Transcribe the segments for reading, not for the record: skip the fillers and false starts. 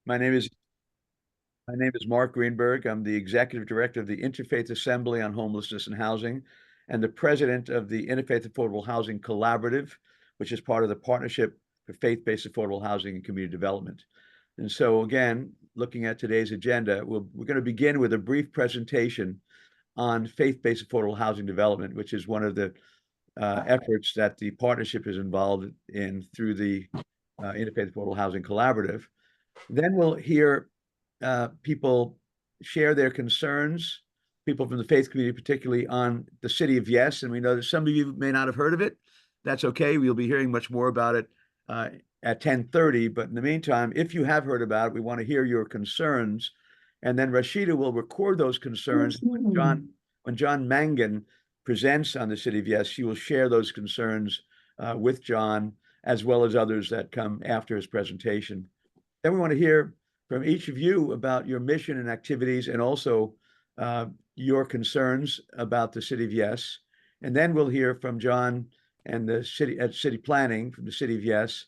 My name is Mark Greenberg. I'm the executive director of the Interfaith Assembly on Homelessness and Housing, and the president of the Interfaith Affordable Housing Collaborative, which is part of the Partnership for Faith-Based Affordable Housing and Community Development. And so, again, looking at today's agenda, we're going to begin with a brief presentation on faith-based affordable housing development, which is one of the efforts that the partnership is involved in through the Interfaith Affordable Housing Collaborative. Then we'll hear people share their concerns, people from the faith community, particularly on the City of Yes. And we know that some of you may not have heard of it. That's okay. We'll be hearing much more about it at 10:30. But in the meantime, if you have heard about it, we want to hear your concerns. And then Rashida will record those concerns. When John Mangan presents on the City of Yes, she will share those concerns with John, as well as others that come after his presentation. Then we want to hear from each of you about your mission and activities, and also your concerns about the City of Yes. And then we'll hear from John and the city planning from the City of Yes.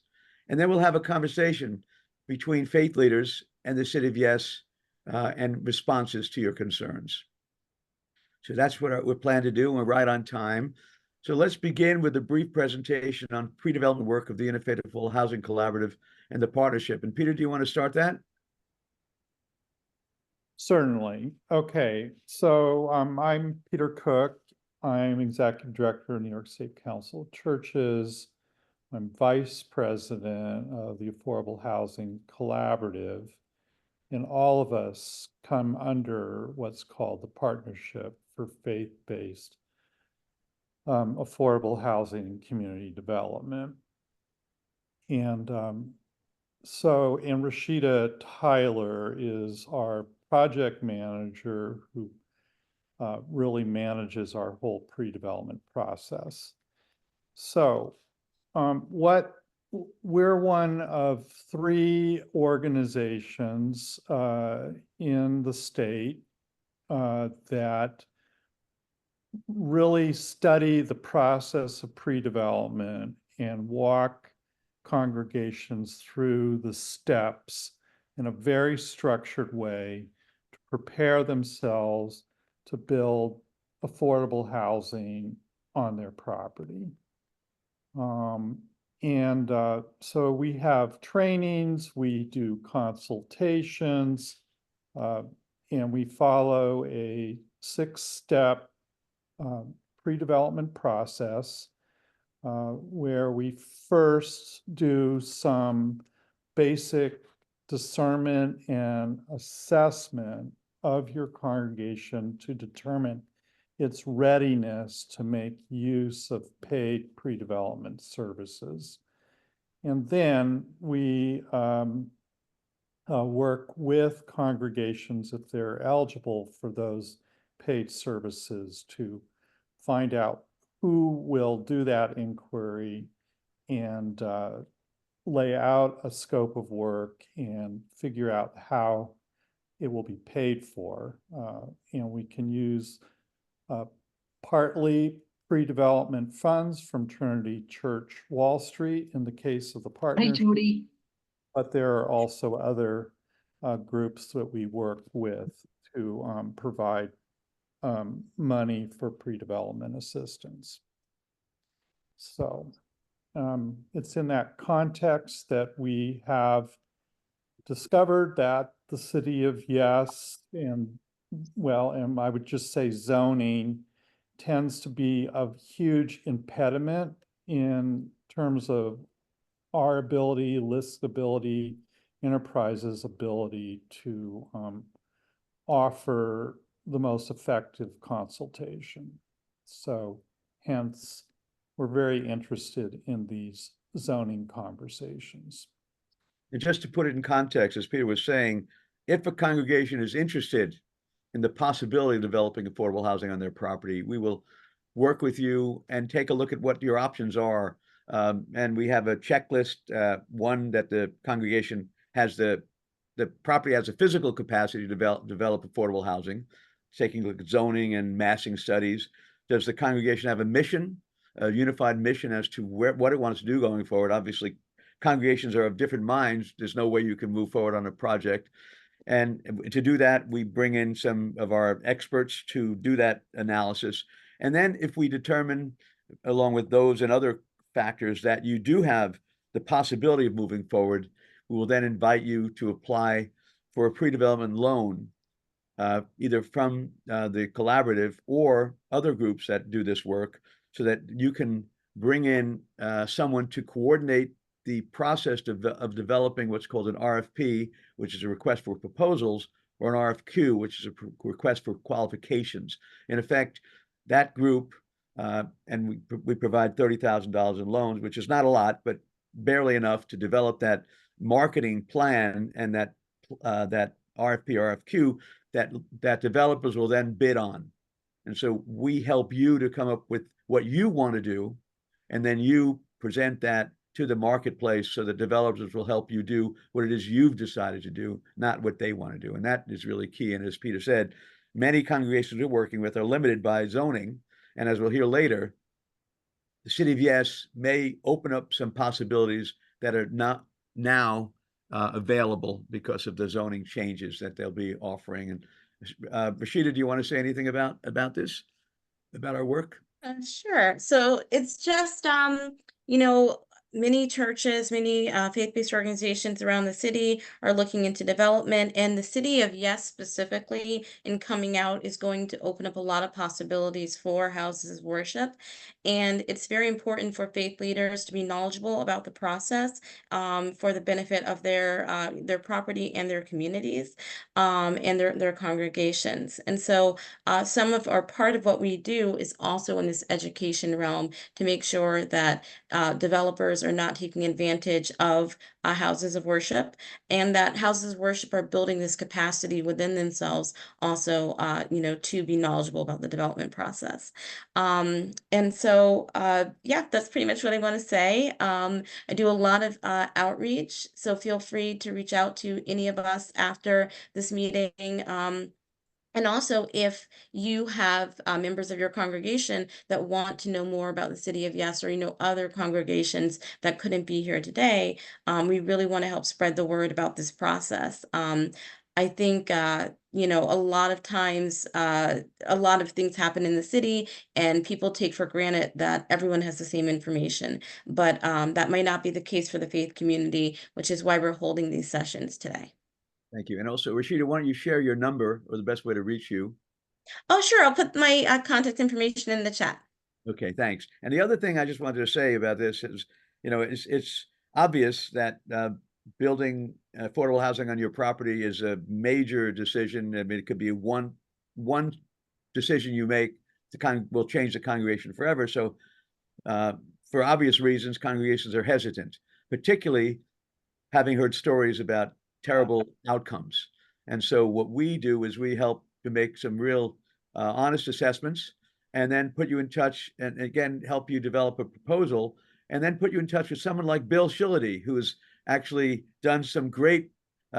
And then we'll have a conversation between faith leaders and the City of Yes and responses to your concerns. So that's what we plan to do, and we're right on time. So let's begin with a brief presentation on pre-development work of the Interfaith Affordable Housing Collaborative and the partnership. And Peter, do you want to start that? Certainly. Okay, so I'm Peter Cook. I'm Executive Director of New York State Council of Churches. I'm Vice President of the Affordable Housing Collaborative. And all of us come under what's called the Partnership for Faith-Based Affordable Housing and Community Development. And Rashida Tyler is our project manager who really manages our whole pre-development process. So we're one of 3 organizations in the state that really study the process of pre-development and walk congregations through the steps in a very structured way to prepare themselves to build affordable housing on their property. So we have trainings, we do consultations, and we follow a 6-step pre-development process where we first do some basic discernment and assessment of your congregation to determine its readiness to make use of paid pre-development services. And then we work with congregations, if they're eligible for those paid services, to find out who will do that inquiry and lay out a scope of work and figure out how it will be paid for. And we can use partly pre-development funds from Trinity Church Wall Street in the case of the partnership. Hi, Jody. But there are also other groups that we work with to provide money for pre-development assistance. So it's in that context that we have discovered that the City of Yes and I would just say zoning tends to be a huge impediment in terms of our ability, list ability, enterprises' ability to offer the most effective consultation. So hence, we're very interested in these zoning conversations. And just to put it in context, as Peter was saying, if a congregation is interested in the possibility of developing affordable housing on their property, we will work with you and take a look at what your options are. And we have a checklist, one that the congregation has the property has a physical capacity to develop affordable housing, taking a look at zoning and massing studies. Does the congregation have a mission, a unified mission as to what it wants to do going forward? Obviously, congregations are of different minds, there's no way you can move forward on a project. And to do that, we bring in some of our experts to do that analysis. And then if we determine, along with those and other factors, that you do have the possibility of moving forward, we will then invite you to apply for a pre-development loan, either from the collaborative or other groups that do this work, so that you can bring in someone to coordinate the process of developing what's called an RFP, which is a request for proposals, or an RFQ, which is a request for qualifications. In effect, that group, and we provide $30,000 in loans, which is not a lot, but barely enough to develop that marketing plan and that RFP, RFQ that developers will then bid on. And so we help you to come up with what you want to do, and then you present that to the marketplace so that developers will help you do what it is you've decided to do, not what they want to do. And that is really key. And as Peter said, many congregations we're working with are limited by zoning. And as we'll hear later, the City of Yes may open up some possibilities that are not now available because of the zoning changes that they'll be offering. And Rashida, do you want to say anything about this, about our work? Sure. So it's just, many churches, many faith-based organizations around the city are looking into development, and the City of Yes specifically in coming out is going to open up a lot of possibilities for houses of worship. And it's very important for faith leaders to be knowledgeable about the process for the benefit of their property and their communities and their congregations. And so some of our part of what we do is also in this education realm to make sure that developers are not taking advantage of houses of worship, and that houses of worship are building this capacity within themselves also, to be knowledgeable about the development process. And so, yeah, that's pretty much what I want to say. I do a lot of outreach, so feel free to reach out to any of us after this meeting. And also, if you have members of your congregation that want to know more about the City of Yes, or other congregations that couldn't be here today, we really want to help spread the word about this process. I think a lot of times, a lot of things happen in the city, and people take for granted that everyone has the same information. But that might not be the case for the faith community, which is why we're holding these sessions today. Thank you. And also, Rashida, why don't you share your number or the best way to reach you? Oh, sure. I'll put my contact information in the chat. Okay, thanks. And the other thing I just wanted to say about this is, it's obvious that building affordable housing on your property is a major decision. I mean, it could be one decision you make will change the congregation forever. So for obvious reasons, congregations are hesitant, particularly having heard stories about terrible outcomes. And so what we do is we help to make some real honest assessments, and then put you in touch, and again, help you develop a proposal, and then put you in touch with someone like Bill Shillity, who's actually done some great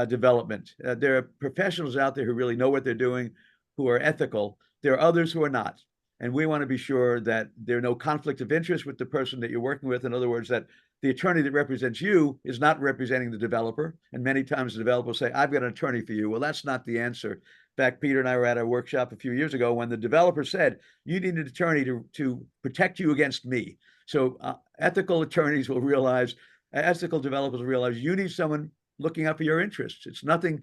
development. There are professionals out there who really know what they're doing, who are ethical. There are others who are not. And we want to be sure that there are no conflict of interest with the person that you're working with. In other words, that the attorney that represents you is not representing the developer. And many times the developer will say, I've got an attorney for you. Well, that's not the answer. In fact, Peter and I were at a workshop a few years ago when the developer said, you need an attorney to protect you against me. So ethical attorneys will realize, ethical developers will realize you need someone looking out for your interests. It's nothing,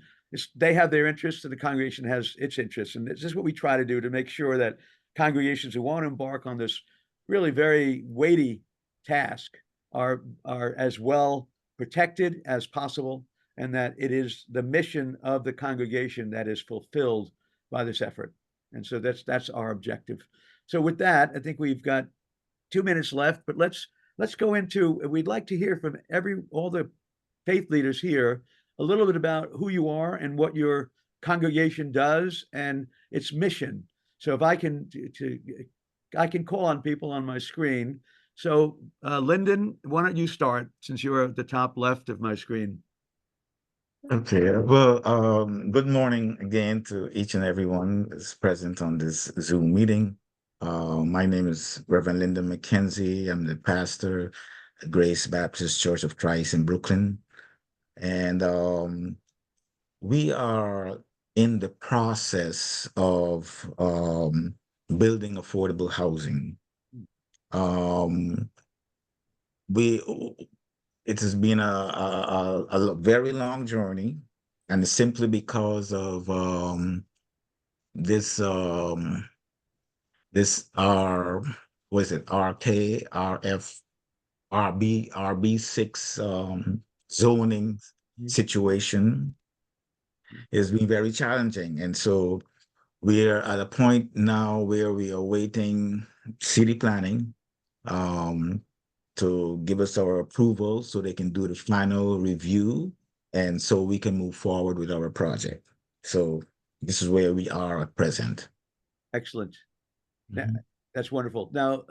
they have their interests and the congregation has its interests. And this is what we try to do to make sure that congregations who want to embark on this really very weighty task are as well protected as possible, and that it is the mission of the congregation that is fulfilled by this effort. And so that's our objective. So with that, I think we've got 2 minutes left, but let's go into, we'd like to hear from all the faith leaders here a little bit about who you are and what your congregation does and its mission. So if I can call on people on my screen. So Lyndon, why don't you start, since you're at the top left of my screen? Okay, well, good morning again to each and everyone that's present on this Zoom meeting. My name is Reverend Lyndon McKenzie. I'm the pastor Grace Baptist Church of Christ in Brooklyn. And we are in the process of building affordable housing. It has been a very long journey, and simply because of this what is it, RB6 zoning situation has been very challenging. And so we're at a point now where we are waiting city planning to give us our approval so they can do the final review, and so we can move forward with our project. So this is where we are at present. Excellent. Mhm. That's wonderful. Now,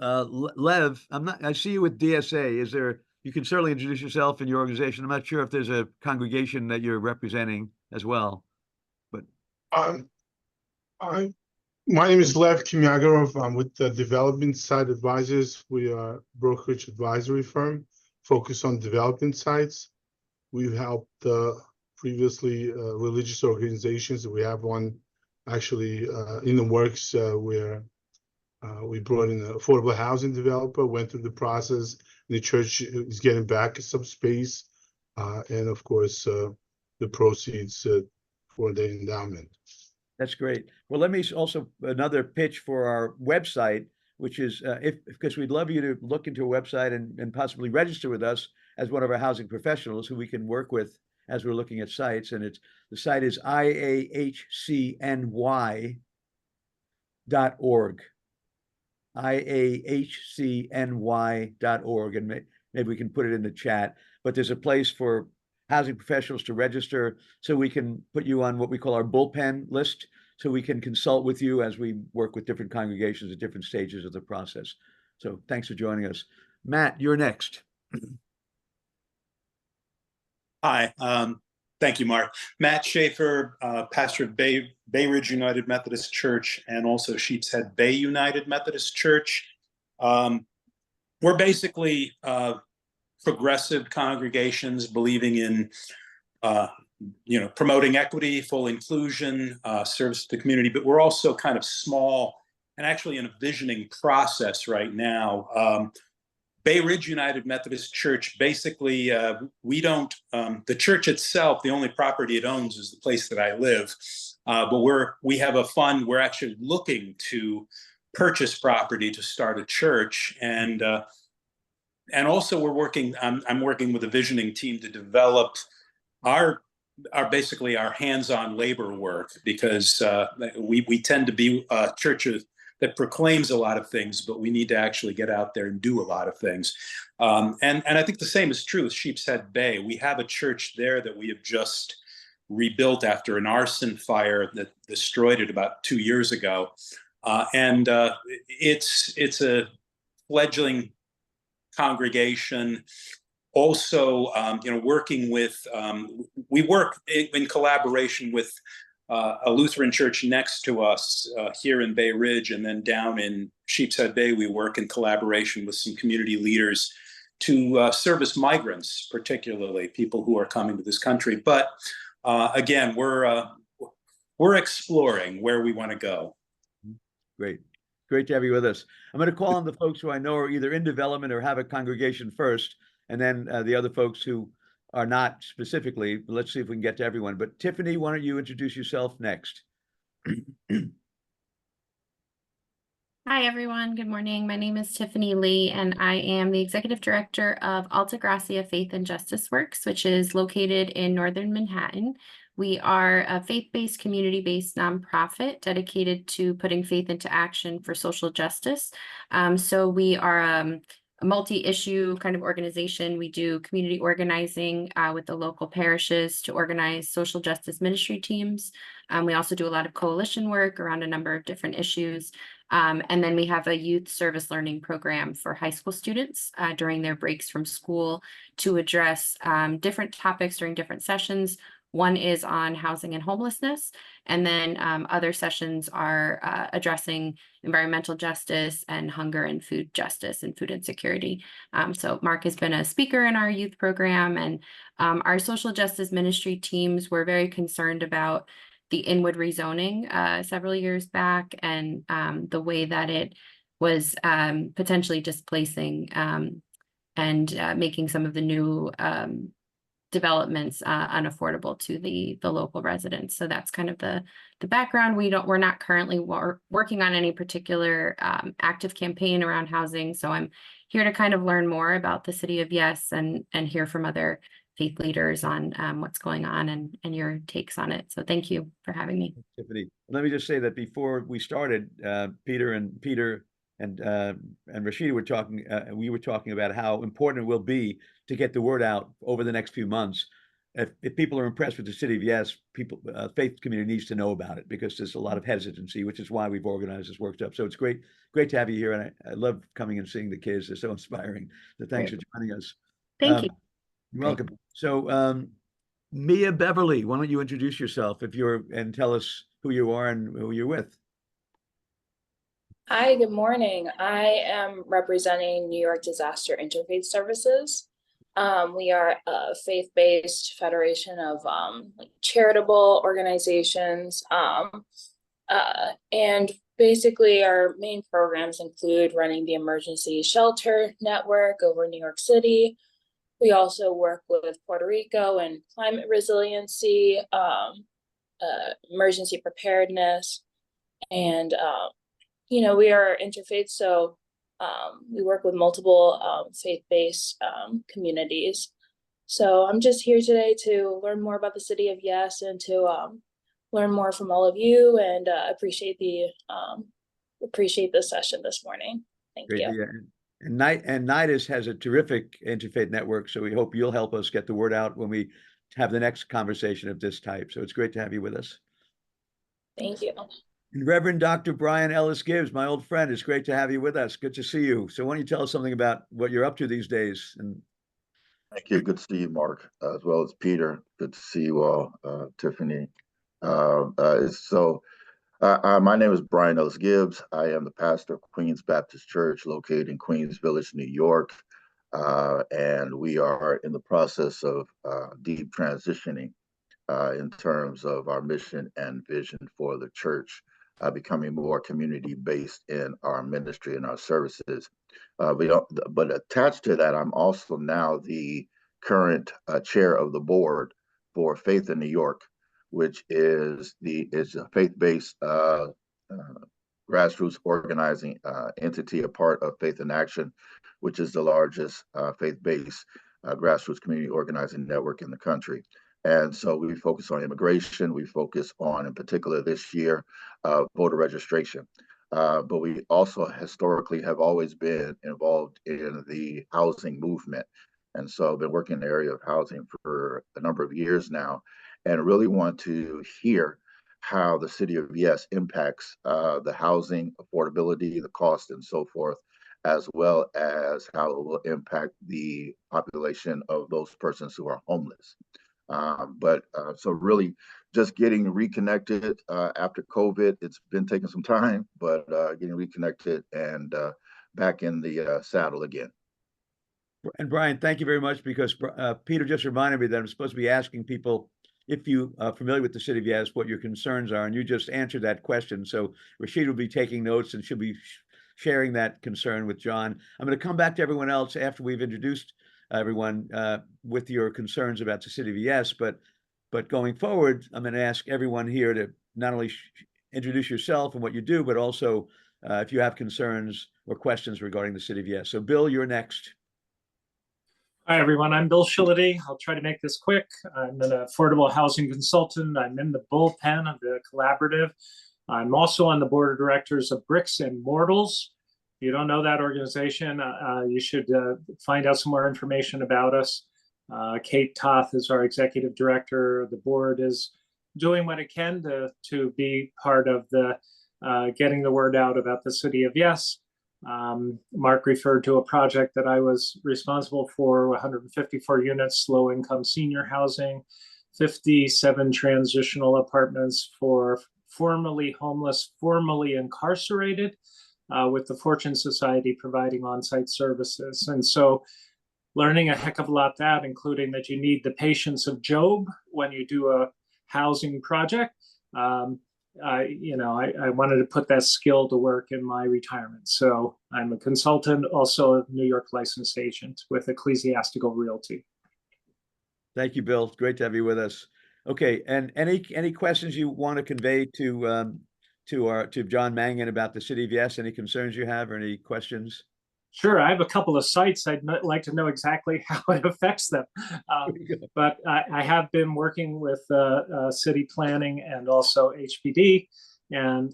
Lev, I see you with DSA. You can certainly introduce yourself and your organization. I'm not sure if there's a congregation that you're representing as well, but I, my name is Lev Kimyagarov. I'm with the Development Site Advisors. We are a brokerage advisory firm focused on development sites. We've helped previously religious organizations. We have one actually in the works where we brought in an affordable housing developer, went through the process. The church is getting back some space, and of course, the proceeds for the endowment. that's great. Well, let me also another pitch for our website, which is because we'd love you to look into a website and possibly register with us as one of our housing professionals who we can work with as we're looking at sites. And the site is iahcny.org. iahcny.org, and maybe we can put it in the chat. But there's a place for housing professionals to register so we can put you on what we call our bullpen list, so we can consult with you as we work with different congregations at different stages of the process. So thanks for joining us. Matt, you're next. Hi, thank you, Mark. Matt Schaefer, pastor of Bay Ridge United Methodist Church and also Sheepshead Bay United Methodist Church. We're basically progressive congregations believing in promoting equity, full inclusion, service to the community, but we're also kind of small and actually in a visioning process right now. Bay Ridge United Methodist Church, basically, we don't, the church itself, the only property it owns is the place that I live. But we have a fund, we're actually looking to purchase property to start a church. And also we're working, I'm working with a visioning team to develop our basically our hands-on labor work, because we tend to be a church that proclaims a lot of things, but we need to actually get out there and do a lot of things. And I think the same is true with Sheepshead Bay. We have a church there that we have just rebuilt after an arson fire that destroyed it about 2 years ago. And it's a fledgling congregation. Also, working with, we work in collaboration with a Lutheran church next to us here in Bay Ridge, and then down in Sheepshead Bay, we work in collaboration with some community leaders to service migrants, particularly people who are coming to this country. But again, we're exploring where we want to go. Great. Great to have you with us. I'm going to call on the folks who I know are either in development or have a congregation first, and then the other folks who are not specifically. But let's see if we can get to everyone. But Tiffany, why don't you introduce yourself next? Hi, everyone. Good morning. My name is Tiffany Lee, and I am the Executive Director of Alta Gracia Faith and Justice Works, which is located in Northern Manhattan. We are a faith-based, community-based nonprofit dedicated to putting faith into action for social justice. So we are a multi-issue kind of organization. We do community organizing with the local parishes to organize social justice ministry teams. We also do a lot of coalition work around a number of different issues. And then we have a youth service learning program for high school students during their breaks from school to address different topics during different sessions. One is on housing and homelessness, and then other sessions are addressing environmental justice and hunger and food justice and food insecurity. So Mark has been a speaker in our youth program, and our social justice ministry teams were very concerned about the Inwood rezoning several years back, and the way that it was potentially displacing and making some of the new developments unaffordable to the local residents. So that's kind of the background. We're not currently working on any particular active campaign around housing. So I'm here to kind of learn more about the city of Yes and hear from other faith leaders on what's going on and your takes on it. So thank you for having me. Tiffany, let me just say that before we started, Peter and Rashida were talking, we were talking about how important it will be to get the word out over the next few months. If people are impressed with the city of Yes, faith community needs to know about it, because there's a lot of hesitancy, which is why we've organized this workshop. So it's great to have you here, and I love coming and seeing the kids. They're so inspiring. So thanks for joining us. Thank you. You're welcome. So Mia Beverly, why don't you introduce yourself and tell us who you are and who you're with? Hi, good morning. I am representing New York Disaster Interfaith Services. We are a faith-based federation of charitable organizations. And basically our main programs include running the emergency shelter network over New York City. We also work with Puerto Rico and climate resiliency, emergency preparedness, and we are interfaith, so we work with multiple faith-based communities. So I'm just here today to learn more about the city of Yes and to learn more from all of you, and appreciate the session this morning. Thank Great. you. Yeah. And NIDIS has a terrific interfaith network, so we hope you'll help us get the word out when we have the next conversation of this type. So it's great to have you with us. Thank you. And Reverend Dr. Brian Ellis Gibbs, my old friend, it's great to have you with us. Good to see you. So why don't you tell us something about what you're up to these days? And thank you. Good to see you, Mark, as well as Peter. Good to see you all, Tiffany. My name is Brian Ellis Gibbs. I am the pastor of Queens Baptist Church, located in Queens Village, New York. And we are in the process of deep transitioning in terms of our mission and vision for the church, becoming more community-based in our ministry and our services. But attached to that, I'm also now the current chair of the board for Faith in New York, which is a faith-based grassroots organizing entity, a part of Faith in Action, which is the largest faith-based grassroots community organizing network in the country. And so we focus on immigration. We focus on, in particular this year, voter registration. But we also historically have always been involved in the housing movement. And so I've been working in the area of housing for a number of years now, and really want to hear how the city of Yes impacts the housing affordability, the cost, and so forth, as well as how it will impact the population of those persons who are homeless. So really just getting reconnected after COVID. It's been taking some time, but getting reconnected and back in the saddle again. And Brian, thank you very much, because Peter just reminded me that I'm supposed to be asking people, if you are familiar with the city of Yes, what your concerns are, and you just answered that question. So Rashida will be taking notes, and she'll be sharing that concern with John. I'm going to come back to everyone else after we've introduced everyone with your concerns about the city of Yes, but going forward, I'm going to ask everyone here to not only introduce yourself and what you do, but also if you have concerns or questions regarding the city of Yes. So Bill, you're next. Hi, everyone. I'm Bill Shillity. I'll try to make this quick. I'm an affordable housing consultant. I'm in the bullpen of the collaborative. I'm also on the board of directors of Bricks and Mortals. If you don't know that organization, you should find out some more information about us. Kate Toth is our executive director. The board is doing what it can to be part of the getting the word out about the city of Yes. Mark referred to a project that I was responsible for, 154 units, low-income senior housing. 57 transitional apartments for formerly homeless, formerly incarcerated, with the Fortune Society providing on-site services. And so learning a heck of a lot that, including that you need the patience of Job when you do a housing project. I wanted to put that skill to work in my retirement. So I'm a consultant, also a New York licensed agent with Ecclesiastical Realty. Thank you, Bill. Great to have you with us. Okay, and any questions you want to convey to John Mangan about the City of Yes? Any concerns you have or any questions? Sure, I have a couple of sites. I'd like to know exactly how it affects them. But I have been working with city planning and also HPD. And,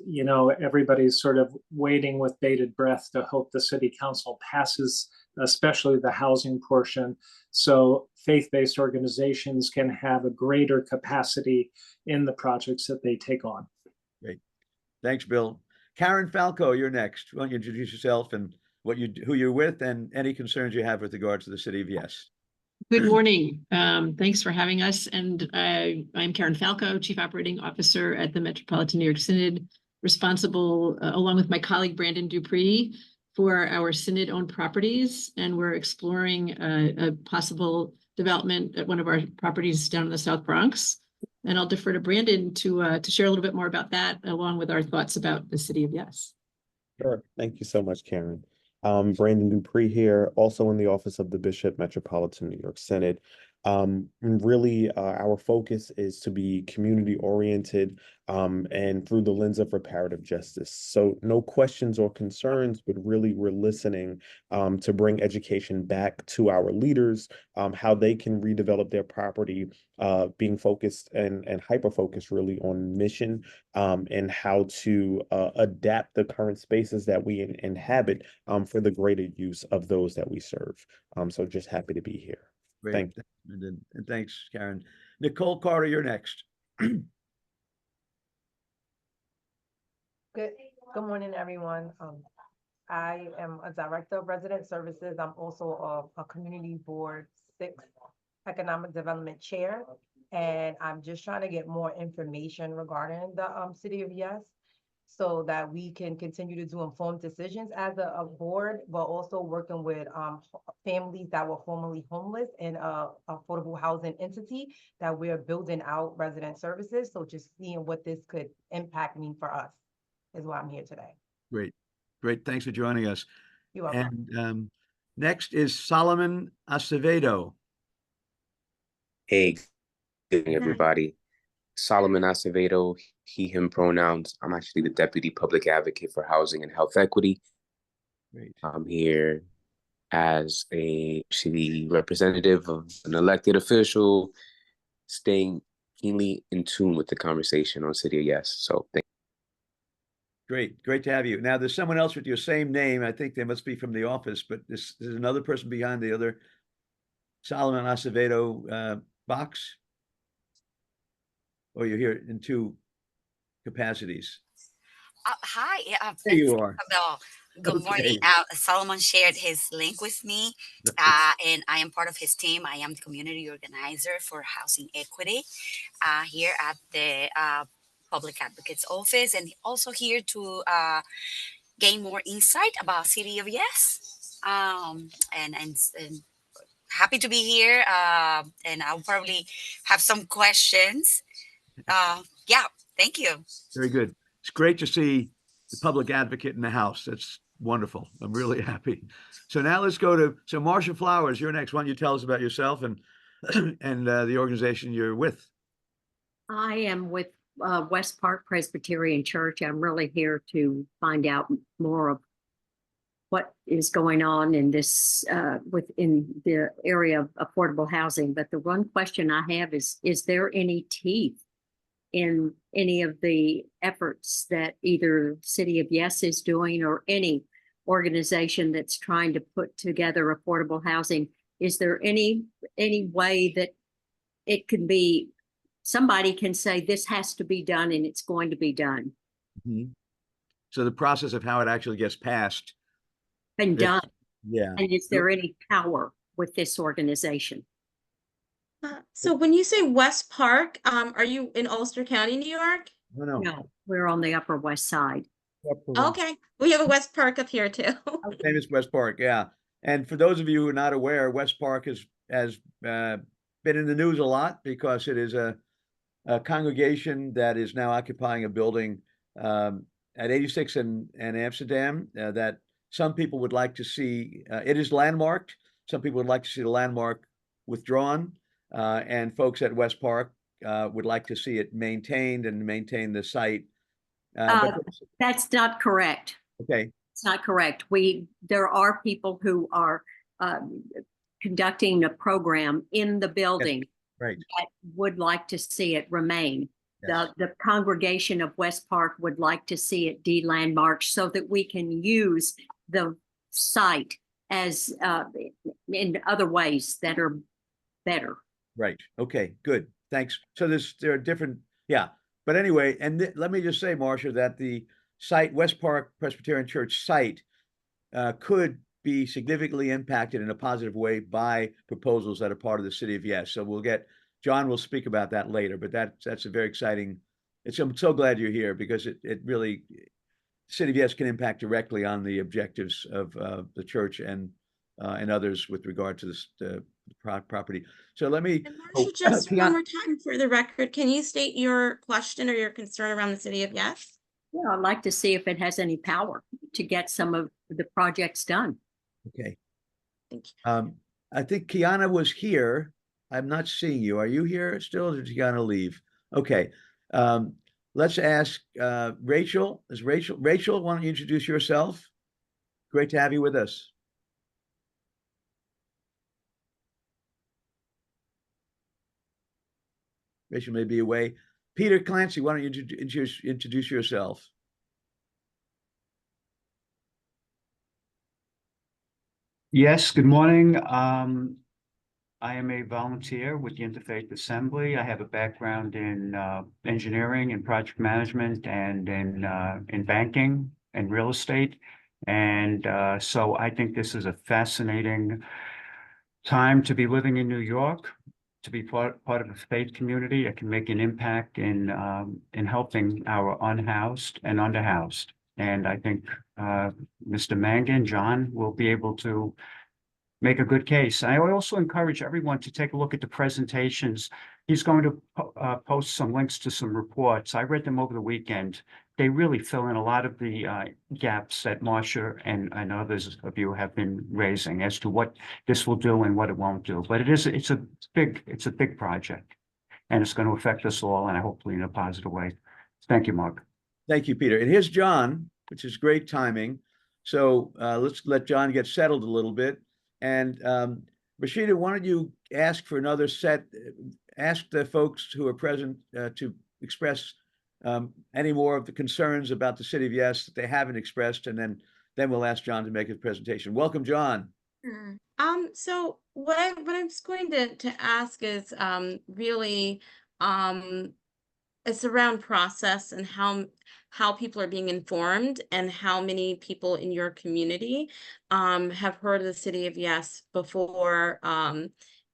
everybody's sort of waiting with bated breath to hope the city council passes, especially the housing portion, so faith-based organizations can have a greater capacity in the projects that they take on. Great. Thanks, Bill. Karen Falco, you're next. Why don't you introduce yourself and who you're with and any concerns you have with regards to the City of Yes? Good morning. Thanks for having us. And I'm Karen Falco, Chief Operating Officer at the Metropolitan New York Synod, responsible, along with my colleague Brandon Dupree, for our Synod-owned properties. And we're exploring a possible development at one of our properties down in the South Bronx. And I'll defer to Brandon to share a little bit more about that, along with our thoughts about the City of Yes. Sure. Thank you so much, Karen. Brandon Dupree here, also in the office of the Bishop Metropolitan New York Synod. Really, our focus is to be community oriented and through the lens of reparative justice. So no questions or concerns, but really we're listening to bring education back to our leaders, how they can redevelop their property, being focused and hyper-focused really on mission and how to adapt the current spaces that we inhabit for the greater use of those that we serve. So just happy to be here. Great. Thank you. And thanks, Karen. Nicole Carter, you're next. Good morning, everyone. I am a director of resident services. I'm also a community board 6 economic development chair, and I'm just trying to get more information regarding the City of Yes, so that we can continue to do informed decisions as a board, but also working with families that were formerly homeless in a affordable housing entity that we're building out resident services. So just seeing what this could impact mean for us is why I'm here today. Great. Thanks for joining us. You're welcome. And next is Solomon Acevedo. Hey, good evening, everybody. Solomon Acevedo, he, him pronouns. I'm actually the Deputy Public Advocate for Housing and Health Equity. Great. I'm here as a city representative of an elected official, staying keenly in tune with the conversation on City of Yes. So thank you. Great to have you. Now there's someone else with your same name. I think they must be from the office, but there's another person behind the other Solomon Acevedo box. Or you're here in 2 capacities. Hi. There you are. Good morning. Solomon shared his link with me, and I am part of his team. I am the community organizer for housing equity here at the Public Advocate's Office, and also here to gain more insight about City of Yes. And happy to be here, and I'll probably have some questions. Yeah, thank you. Very good. It's great to see the public advocate in the house. That's wonderful. I'm really happy. So now let's go to Marsha Flowers. You're next. Why don't you tell us about yourself and the organization you're with? I am with West Park Presbyterian Church. I'm really here to find out more of what is going on in this within the area of affordable housing. But the one question I have is there any teeth in any of the efforts that either City of Yes is doing or any organization that's trying to put together affordable housing? Is there any way that it can be, somebody can say this has to be done and it's going to be done? Mm-hmm. So the process of how it actually gets passed and done. Yeah. And is there any power with this organization? So when you say West Park, are you in Ulster County, New York? No. No, we're on the Upper West Side. Okay, we have a West Park up here too. Famous West Park, yeah. And for those of you who are not aware, West Park has been in the news a lot because it is a congregation that is now occupying a building at 86 and Amsterdam that some people would like to see. It is landmarked. Some people would like to see the landmark withdrawn, and folks at West Park would like to see it maintained and maintain the site. That's not correct. Okay. It's not correct. There are people who are conducting a program in the building. Yes. Right. That would like to see it remain. Yes. The congregation of West Park would like to see it de-landmarked so that we can use the site as in other ways that are better. Right. Okay, good. Thanks. So there are different, yeah. But anyway, and let me just say, Marcia, that the site, West Park Presbyterian Church site, could be significantly impacted in a positive way by proposals that are part of the City of Yes. So John will speak about that later, but that's a very exciting, I'm so glad you're here because it really, City of Yes can impact directly on the objectives of the church and others with regard to the property. So let me. And Marcia, just one more time for the record, can you state your question or your concern around the City of Yes? Yeah, I'd like to see if it has any power to get some of the projects done. Okay. Thank you. I think Kiana was here. I'm not seeing you. Are you here still, or did Kiana leave? Okay. Let's ask Rachel. Rachel, why don't you introduce yourself? Great to have you with us. Rachel may be away. Peter Clancy, why don't you introduce yourself? Yes, good morning. I am a volunteer with the Interfaith Assembly. I have a background in engineering and project management and in banking and real estate. And so I think this is a fascinating time to be living in New York, to be part of a faith community that can make an impact in helping our unhoused and underhoused. And I think Mr. Mangan, John, will be able to make a good case. I also encourage everyone to take a look at the presentations. He's going to post some links to some reports. I read them over the weekend. They really fill in a lot of the gaps that Marcia and others of you have been raising as to what this will do and what it won't do. But it's a big project, and it's going to affect us all, and hopefully in a positive way. Thank you, Mark. Thank you, Peter. And here's John, which is great timing. So let's let John get settled a little bit. And Rashida, why don't you ask for another set, ask the folks who are present to express any more of the concerns about the City of Yes that they haven't expressed, and then we'll ask John to make his presentation. Welcome, John. So what I was going to ask is really it's around process and how people are being informed and how many people in your community have heard of the City of Yes before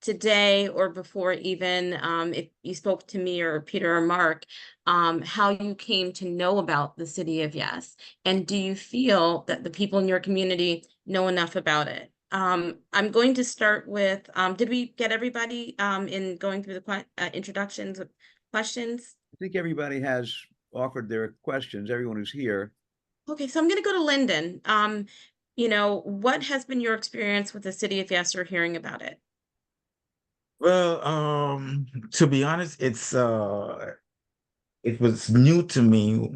today, or before even if you spoke to me or Peter or Mark, how you came to know about the City of Yes, and do you feel that the people in your community know enough about it? I'm going to start with, did we get everybody in going through the introductions with questions? I think everybody has offered their questions, everyone who's here. Okay, so I'm going to go to Lyndon. What has been your experience with the City of Yes or hearing about it? Well, to be honest, it was new to me,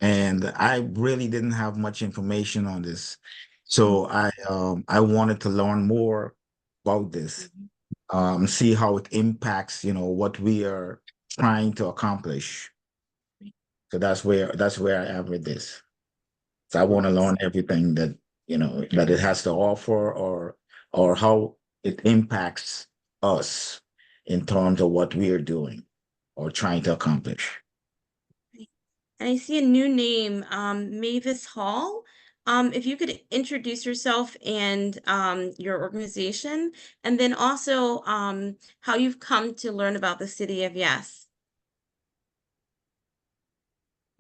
and I really didn't have much information on this. So I wanted to learn more about this, see how it impacts, what we are trying to accomplish. So that's where I am with this. So I want to learn everything that that it has to offer, or how it impacts us in terms of what we are doing or trying to accomplish. And I see a new name, Mavis Hall. if you could introduce yourself and your organization, and then also how you've come to learn about the City of Yes.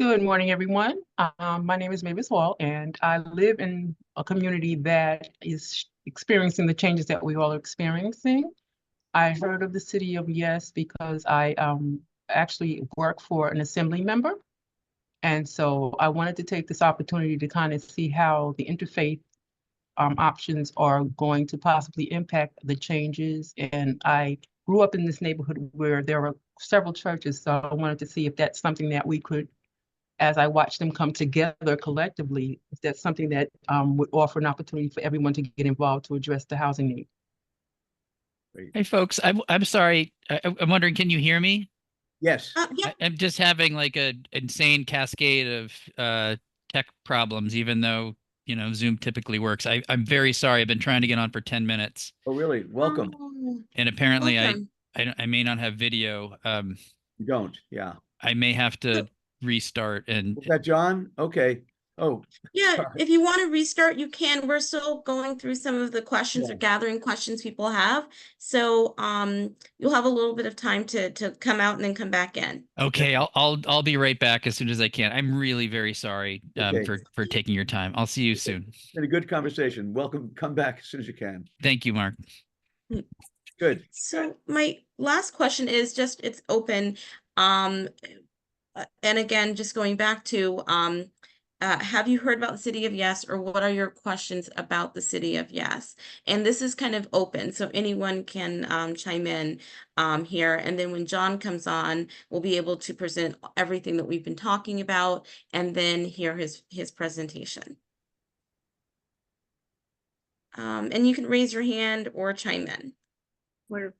Good morning, everyone. My name is Mavis Wall, and I live in a community that is experiencing the changes that we all are experiencing. I heard of the City of Yes because I actually work for an assembly member. And so I wanted to take this opportunity to kind of see how the interfaith options are going to possibly impact the changes. And I grew up in this neighborhood where there were several churches, so I wanted to see if that's something that we could, as I watch them come together collectively, if that's something that would offer an opportunity for everyone to get involved to address the housing need. Hey, folks, I'm sorry. I'm wondering, can you hear me? Yes. Yeah. I'm just having like a insane cascade of tech problems, even though, you know, Zoom typically works. I'm very sorry. I've been trying to get on for 10 minutes. Oh, really? Welcome. And apparently Welcome. I may not have video. You don't, yeah. I may have to restart and Was that John? Okay. Oh, Yeah, sorry. if you want to restart, you can. We're still going through some of the questions or Yeah. gathering questions people have. So you'll have a little bit of time to come out and then come back in. okay, I'll be right back as soon as I can. I'm really very sorry Okay. for taking your time. I'll see you soon. It's been a good conversation. Welcome. Come back as soon as you can. Thank you, Mark. Good. So my last question is just, it's open. And again, just going back to, have you heard about the City of Yes, or what are your questions about the City of Yes? And this is kind of open, so anyone can chime in here. And then when John comes on, we'll be able to present everything that we've been talking about and then hear his presentation. And you can raise your hand or chime in. Where?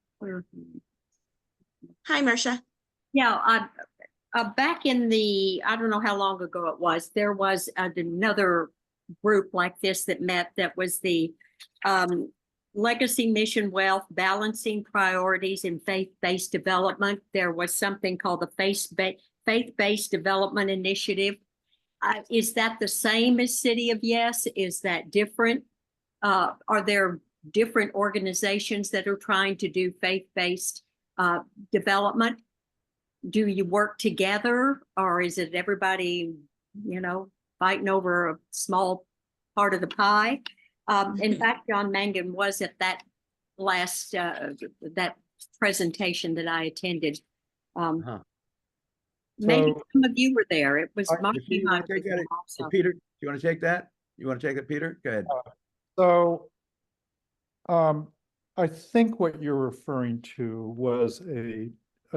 Hi, Marcia. Yeah, back in the, I don't know how long ago it was, there was another group like this that met, that was the Legacy Mission Wealth Balancing Priorities in Faith-Based Development. There was something called the Faith-Based Development Initiative. Is that the same as City of Yes? Is that different? Are there different organizations that are trying to do faith-based development? Do you work together, or is it everybody, you know, fighting over a small part of the pie? In fact, John Mangan was at that last that presentation that I attended. Maybe So- some of you were there. It was Mark. If you wanna take that, Peter, do you want to take that? You want to take it, Peter? Go ahead. So, I think what you're referring to was a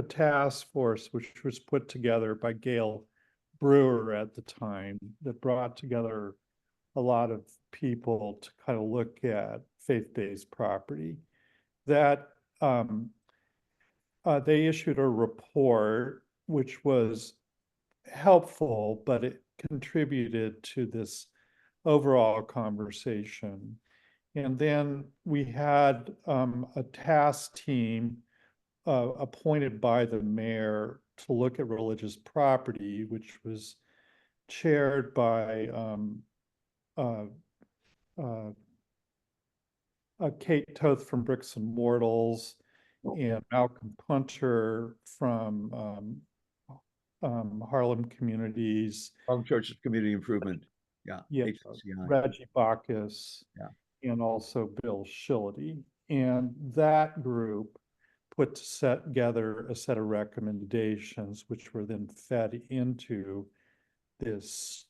task force which was put together by Gail Brewer at the time, that brought together a lot of people to kind of look at faith-based property. That they issued a report which was helpful, but it contributed to this overall conversation. And then we had a task team appointed by the mayor to look at religious property, which was chaired by Kate Toth from Bricks and Mortals and Malcolm Punter from Harlem Communities. Harlem Church Community Improvement. Yeah. Yeah, HCI. Reggie Bacchus. Yeah. And also Bill Shillity. And that group put together a set of recommendations, which were then fed into this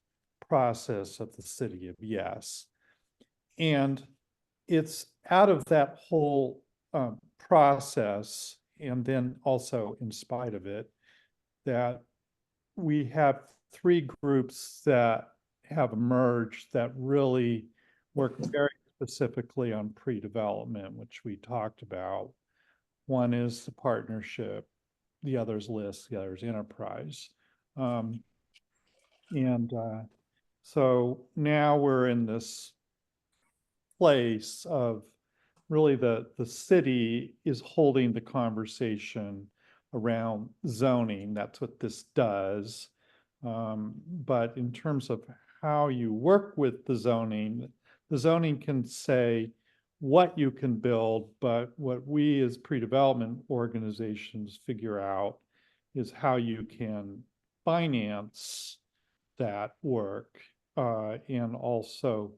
process of the City of Yes. And it's out of that whole process, and then also in spite of it, that we have three groups that have emerged that really work very specifically on pre-development, which we talked about. One is the partnership, the other's list, the other's enterprise. So now we're in this place of really the city is holding the conversation around zoning. That's what this does. But in terms of how you work with the zoning can say what you can build, but what we as pre-development organizations figure out is how you can finance that work, and also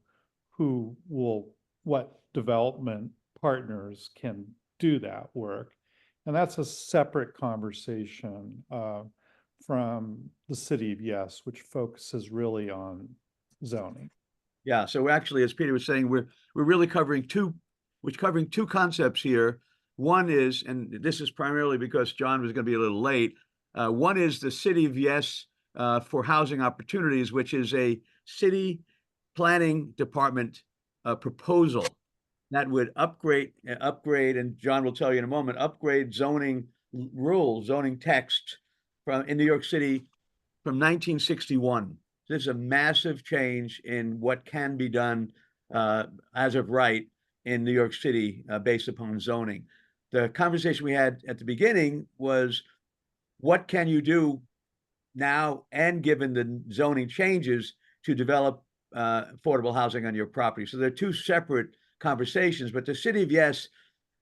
what development partners can do that work. And that's a separate conversation from the City of Yes, which focuses really on zoning. Yeah, so actually, as Peter was saying, we're really covering two concepts here. One is, and this is primarily because John was going to be a little late. One is the City of Yes for Housing Opportunities, which is a city planning department proposal that would upgrade, and John will tell you in a moment, upgrade zoning rules, zoning text in New York City from 1961. This is a massive change in what can be done as of right in New York City based upon zoning. The conversation we had at the beginning was, what can you do now and given the zoning changes to develop affordable housing on your property? So they're two separate conversations, but the City of Yes,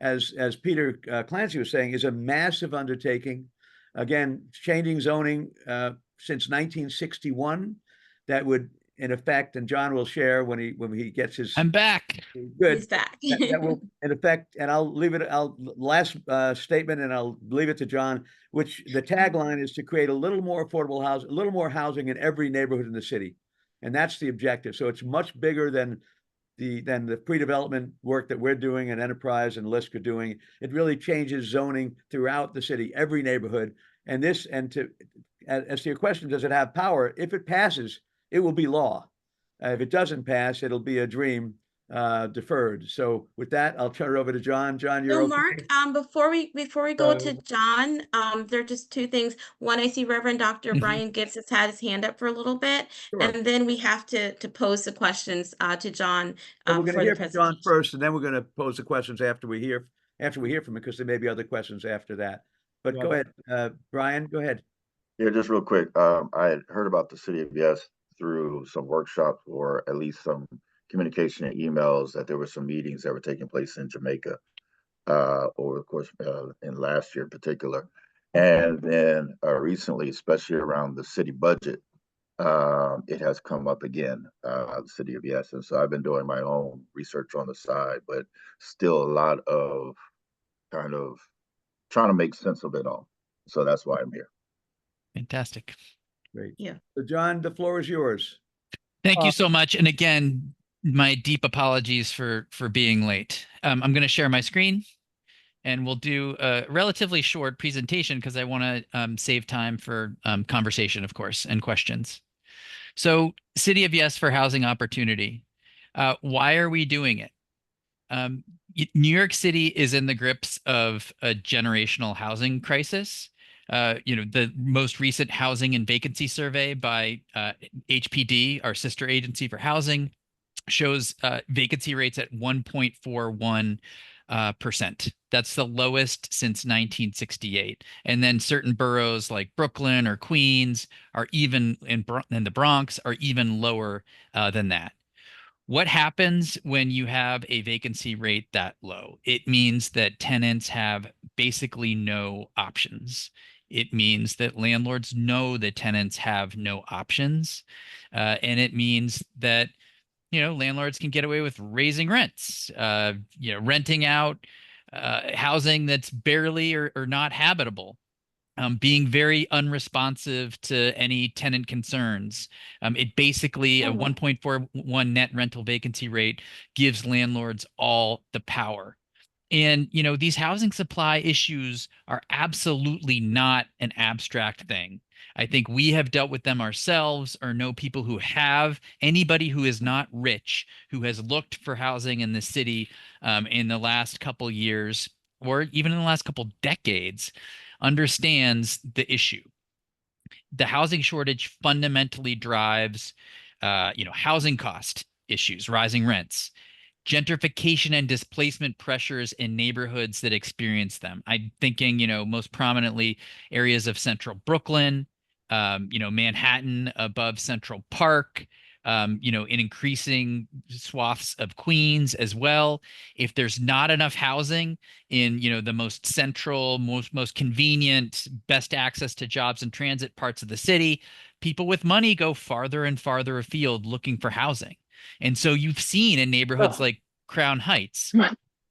as Peter Clancy was saying, is a massive undertaking. Again, changing zoning since 1961, that would, in effect, and John will share when he gets his. I'm back. Good. He's back. that will, in effect, and I'll leave it. Last statement, and I'll leave it to John. Which the tagline is to create a little more affordable housing, a little more housing in every neighborhood in the city, and that's the objective. So it's much bigger than the pre-development work that we're doing and Enterprise and LISC are doing. It really changes zoning throughout the city, every neighborhood. And as to your question, does it have power? If it passes, it will be law. If it doesn't pass, it'll be a dream deferred. So with that, I'll turn it over to John. John, you're So okay? Mark, before we go to John, there are just two things. One, I see Reverend Dr. Brian Gibbs has had his hand up for a little bit, Sure. and then we have to pose the questions to John Well, we're for going to the hear from John presentation. first, and then we're going to pose the questions after we hear from him, because there may be other questions after that. But Yeah. go ahead, Brian, go ahead. Yeah, just real quick. I had heard about the City of Yes through some workshops or at least some communication and emails that there were some meetings that were taking place in Jamaica over the course in last year in particular. And then recently, especially around the city budget, it has come up again, the City of Yes. And so I've been doing my own research on the side, but still a lot of kind of trying to make sense of it all. So that's why I'm here. Fantastic. Great. Yeah. So John, the floor is yours. Thank you so much. And again, my deep apologies for being late. I'm going to share my screen and we'll do a relatively short presentation because I want to save time for conversation, of course, and questions. So City of Yes for Housing Opportunity. Why are we doing it? New York City is in the grips of a generational housing crisis. The most recent housing and vacancy survey by HPD, our sister agency for housing, shows vacancy rates at 1.41%. That's the lowest since 1968. And then certain boroughs like Brooklyn or Queens are even in the Bronx are even lower than that. What happens when you have a vacancy rate that low? It means that tenants have basically no options. It means that landlords know that tenants have no options. And it means that, landlords can get away with raising rents, renting out housing that's barely or not habitable. Being very unresponsive to any tenant concerns. It basically, a 1.41 net rental vacancy rate gives landlords all the power. And, these housing supply issues are absolutely not an abstract thing. I think we have dealt with them ourselves or know people who have. Anybody who is not rich, who has looked for housing in the city in the last couple years, or even in the last couple decades, understands the issue. The housing shortage fundamentally drives, housing cost issues, rising rents, gentrification and displacement pressures in neighborhoods that experience them. I'm thinking, most prominently areas of central Brooklyn, Manhattan above Central Park, in increasing swaths of Queens as well. If there's not enough housing in, the most central, most convenient, best access to jobs and transit parts of the city, people with money go farther and farther afield looking for housing. And so you've seen in neighborhoods like Crown Heights,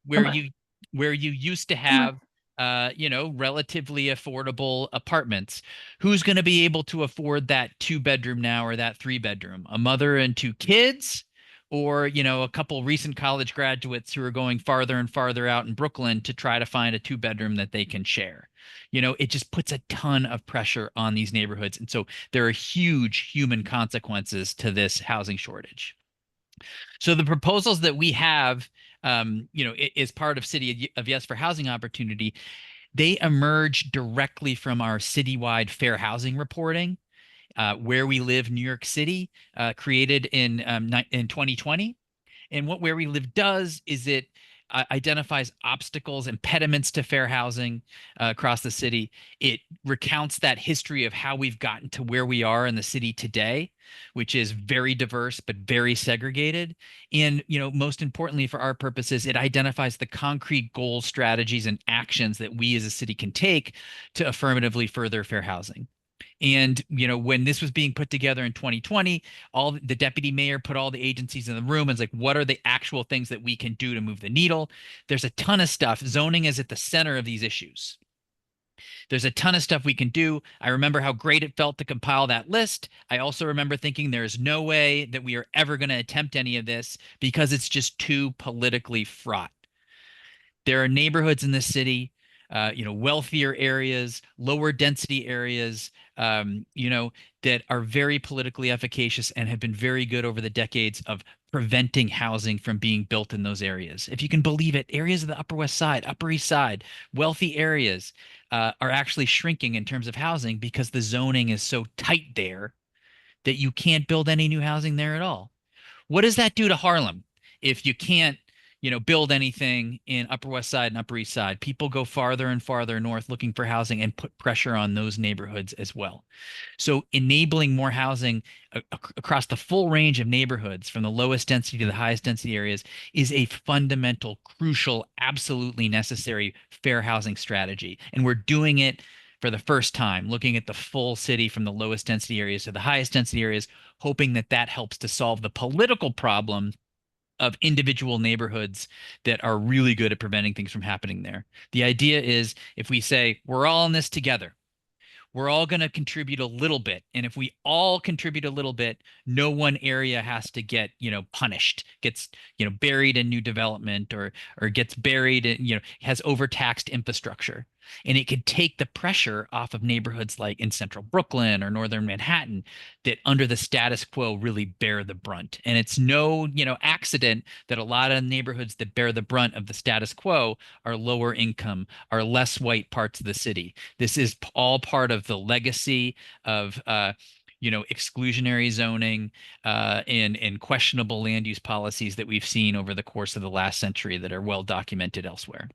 where you used to have relatively affordable apartments. Who's going to be able to afford that 2-bedroom now or that 3-bedroom? A mother and 2 kids, or a couple recent college graduates who are going farther and farther out in Brooklyn to try to find a 2-bedroom that they can share. It just puts a ton of pressure on these neighborhoods. And so there are huge human consequences to this housing shortage. So the proposals that we have, as part of City of Yes for Housing Opportunity, they emerge directly from our citywide fair housing reporting, Where We Live New York City, created in 2020. And what Where We Live does is it identifies obstacles, impediments to fair housing across the city. It recounts that history of how we've gotten to where we are in the city today, which is very diverse but very segregated. And, most importantly for our purposes, it identifies the concrete goals, strategies, and actions that we as a city can take to affirmatively further fair housing. And, when this was being put together in 2020, the deputy mayor put all the agencies in the room and was like, what are the actual things that we can do to move the needle? There's a ton of stuff. Zoning is at the center of these issues. There's a ton of stuff we can do. I remember how great it felt to compile that list. I also remember thinking there is no way that we are ever going to attempt any of this because it's just too politically fraught. There are neighborhoods in the city, wealthier areas, lower density areas, that are very politically efficacious and have been very good over the decades of preventing housing from being built in those areas. If you can believe it, areas of the Upper West Side, Upper East Side, wealthy areas are actually shrinking in terms of housing because the zoning is so tight there that you can't build any new housing there at all. What does that do to Harlem if you can't build anything in Upper West Side and Upper East Side? People go farther and farther north looking for housing and put pressure on those neighborhoods as well. So enabling more housing across the full range of neighborhoods, from the lowest density to the highest density areas, is a fundamental, crucial, absolutely necessary fair housing strategy. And we're doing it for the first time, looking at the full city from the lowest density areas to the highest density areas, hoping that that helps to solve the political problem of individual neighborhoods that are really good at preventing things from happening there. The idea is, if we say we're all in this together, we're all going to contribute a little bit. And if we all contribute a little bit, no one area has to get, punished, gets, buried in new development, or gets buried in, has overtaxed infrastructure. And it could take the pressure off of neighborhoods like in central Brooklyn or northern Manhattan that under the status quo really bear the brunt. And it's no, accident that a lot of neighborhoods that bear the brunt of the status quo are lower income, are less white parts of the city. This is all part of the legacy of exclusionary zoning and questionable land use policies that we've seen over the course of the last century that are well documented elsewhere.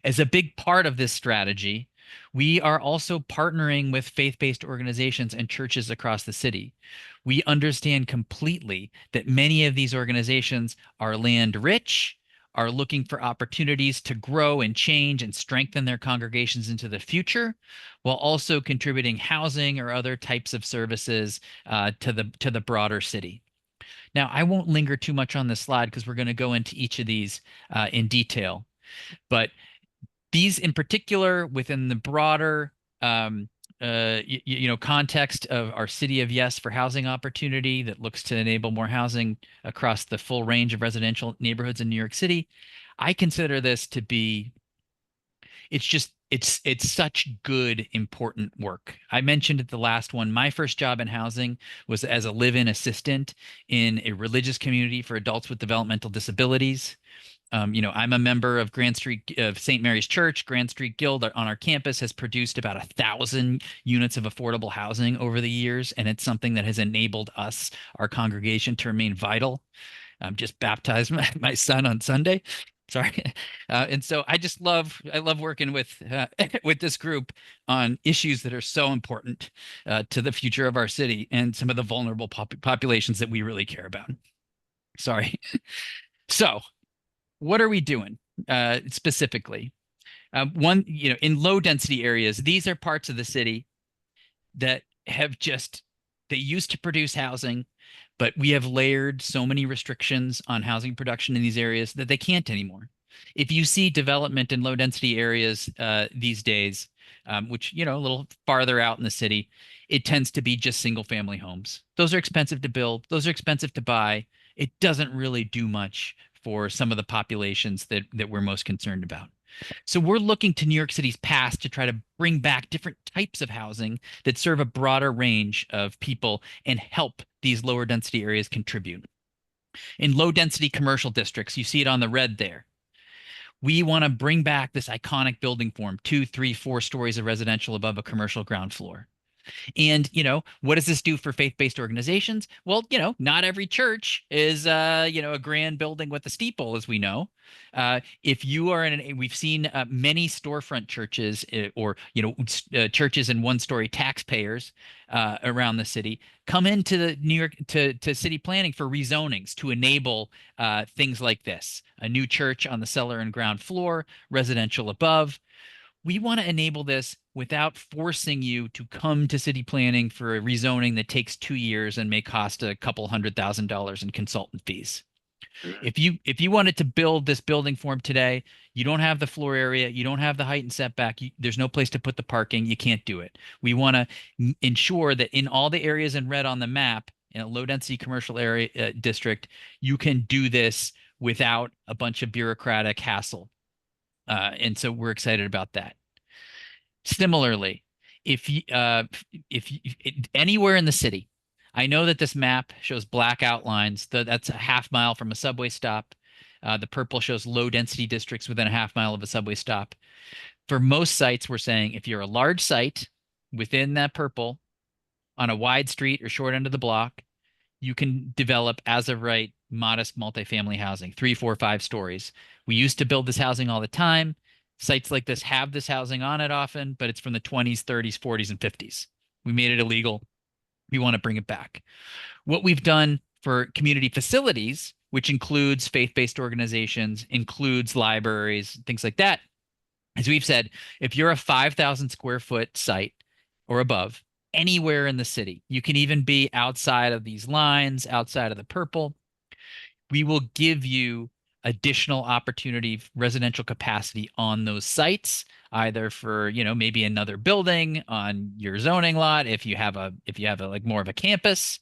As a big part of this strategy, we are also partnering with faith-based organizations and churches across the city. We understand completely that many of these organizations are land rich, are looking for opportunities to grow and change and strengthen their congregations into the future, while also contributing housing or other types of services to the broader city. Now, I won't linger too much on this slide because we're going to go into each of these in detail, but these in particular, within the broader context of our City of Yes for Housing Opportunity that looks to enable more housing across the full range of residential neighborhoods in New York City, I consider this to be, it's such good, important work. I mentioned at the last one, my first job in housing was as a live-in assistant in a religious community for adults with developmental disabilities. I'm a member of St. Mary's Church. Grand Street Guild on our campus has produced about 1,000 units of affordable housing over the years, and it's something that has enabled us, our congregation, to remain vital. Just baptized my son on Sunday. Sorry. And so I love working with with this group on issues that are so important to the future of our city and some of the vulnerable populations that we really care about. Sorry. So what are we doing specifically? One, in low density areas, these are parts of the city that have they used to produce housing, but we have layered so many restrictions on housing production in these areas that they can't anymore. If you see development in low density areas these days, which, a little farther out in the city, it tends to be just single family homes. Those are expensive to build. Those are expensive to buy. It doesn't really do much for some of the populations that we're most concerned about. So we're looking to New York City's past to try to bring back different types of housing that serve a broader range of people and help these lower density areas contribute. In low density commercial districts, you see it on the red there. We want to bring back this iconic building form, 2, 3, 4 stories of residential above a commercial ground floor. And, what does this do for faith-based organizations? Well, not every church is, a grand building with a steeple, as we know. If you are we've seen many storefront churches or, churches and one-story taxpayers around the city come into the New York to city planning for rezonings to enable things like this: a new church on the cellar and ground floor, residential above. We want to enable this without forcing you to come to city planning for a rezoning that takes 2 years and may cost a couple $100,000 in consultant fees. If you wanted to build this building form today, you don't have the floor area, you don't have the height and setback, there's no place to put the parking, you can't do it. We want to ensure that in all the areas in red on the map, in a low density commercial area district, you can do this without a bunch of bureaucratic hassle. And so we're excited about that. Similarly, if anywhere in the city, I know that this map shows black outlines. That's a half mile from a subway stop. The purple shows low density districts within a half mile of a subway stop. For most sites, we're saying if you're a large site within that purple on a wide street or short end of the block, you can develop as of right modest multifamily housing, 3, 4, 5 stories. We used to build this housing all the time. Sites like this have this housing on it often, but it's from the 20s, 30s, 40s, and 50s. We made it illegal. We want to bring it back. What we've done for community facilities, which includes faith-based organizations, includes libraries, things like that, is we've said, if you're a 5,000 square foot site or above, anywhere in the city, you can even be outside of these lines, outside of the purple, we will give you additional opportunity, residential capacity on those sites, either for, maybe another building on your zoning lot, if you have like more of a campus,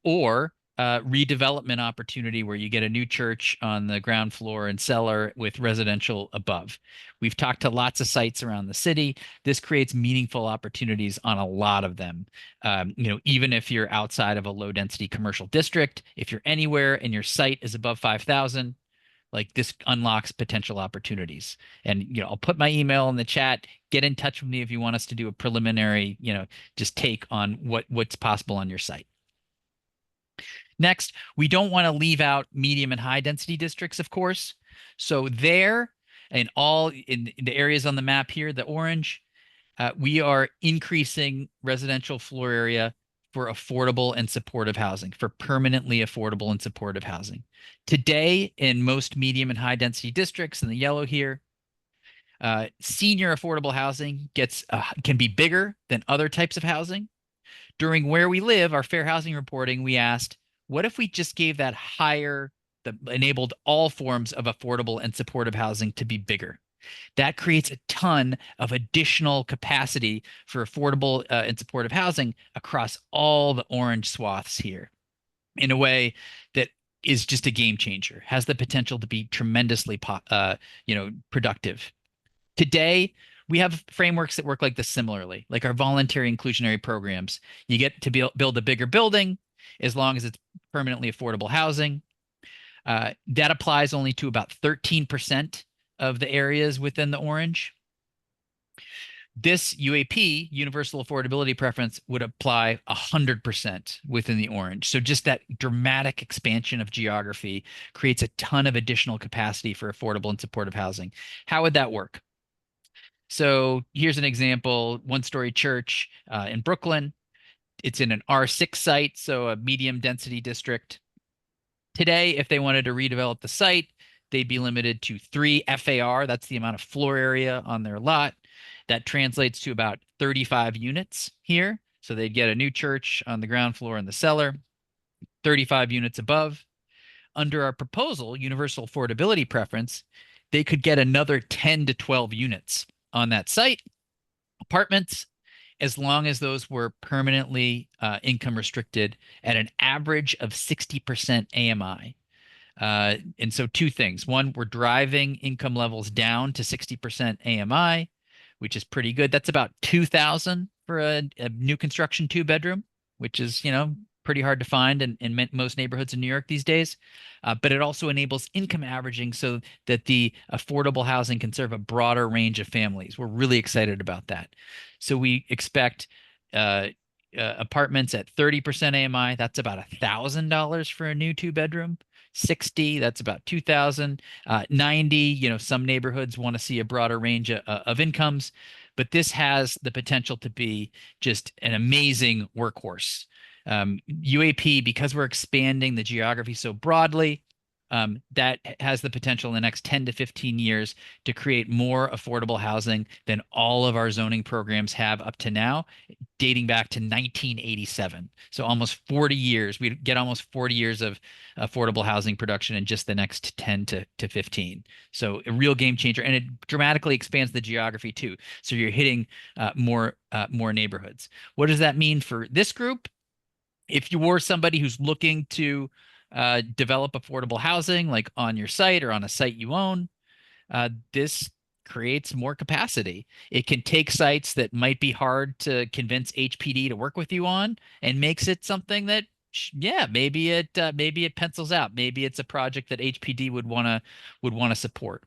or redevelopment opportunity where you get a new church on the ground floor and cellar with residential above. We've talked to lots of sites around the city. This creates meaningful opportunities on a lot of them. Even if you're outside of a low density commercial district, if you're anywhere and your site is above 5,000, like this unlocks potential opportunities. And, I'll put my email in the chat. Get in touch with me if you want us to do a preliminary, just take on what's possible on your site. Next, we don't want to leave out medium and high density districts, of course. So there, and all in the areas on the map here, the orange, we are increasing residential floor area for affordable and supportive housing, for permanently affordable and supportive housing. Today, in most medium and high density districts, in the yellow here, senior affordable housing can be bigger than other types of housing. During Where We Live, our fair housing reporting, we asked, what if we just gave that higher, that enabled all forms of affordable and supportive housing to be bigger? That creates a ton of additional capacity for affordable and supportive housing across all the orange swaths here in a way that is just a game changer, has the potential to be tremendously productive. Today, we have frameworks that work like this similarly, like our voluntary inclusionary programs. You get to build a bigger building as long as it's permanently affordable housing. That applies only to about 13% of the areas within the orange. This UAP, universal affordability preference, would apply 100% within the orange. So just that dramatic expansion of geography creates a ton of additional capacity for affordable and supportive housing. How would that work? So here's an example, one-story church in Brooklyn. It's in an R6 site, so a medium density district. Today, if they wanted to redevelop the site, they'd be limited to 3 FAR. That's the amount of floor area on their lot. That translates to about 35 units here. So they'd get a new church on the ground floor in the cellar, 35 units above. Under our proposal, universal affordability preference, they could get another 10 to 12 units on that site, apartments, as long as those were permanently income restricted at an average of 60% AMI. And so 2 things. One, we're driving income levels down to 60% AMI, which is pretty good. That's about $2,000 for a new construction 2-bedroom, which is, pretty hard to find in most neighborhoods in New York these days. But it also enables income averaging so that the affordable housing can serve a broader range of families. We're really excited about that. So we expect apartments at 30% AMI. That's about $1,000 for a new 2-bedroom. 60, that's about 2,000. 90, some neighborhoods want to see a broader range of incomes, but this has the potential to be just an amazing workhorse. UAP, because we're expanding the geography so broadly, that has the potential in the next 10 to 15 years to create more affordable housing than all of our zoning programs have up to now, dating back to 1987. So almost 40 years. We get almost 40 years of affordable housing production in just the next 10 to 15. So a real game changer, and it dramatically expands the geography too. So you're hitting more neighborhoods. What does that mean for this group? If you were somebody who's looking to develop affordable housing, like on your site or on a site you own, this creates more capacity. It can take sites that might be hard to convince HPD to work with you on and makes it something that, maybe it pencils out. Maybe it's a project that HPD would want to support.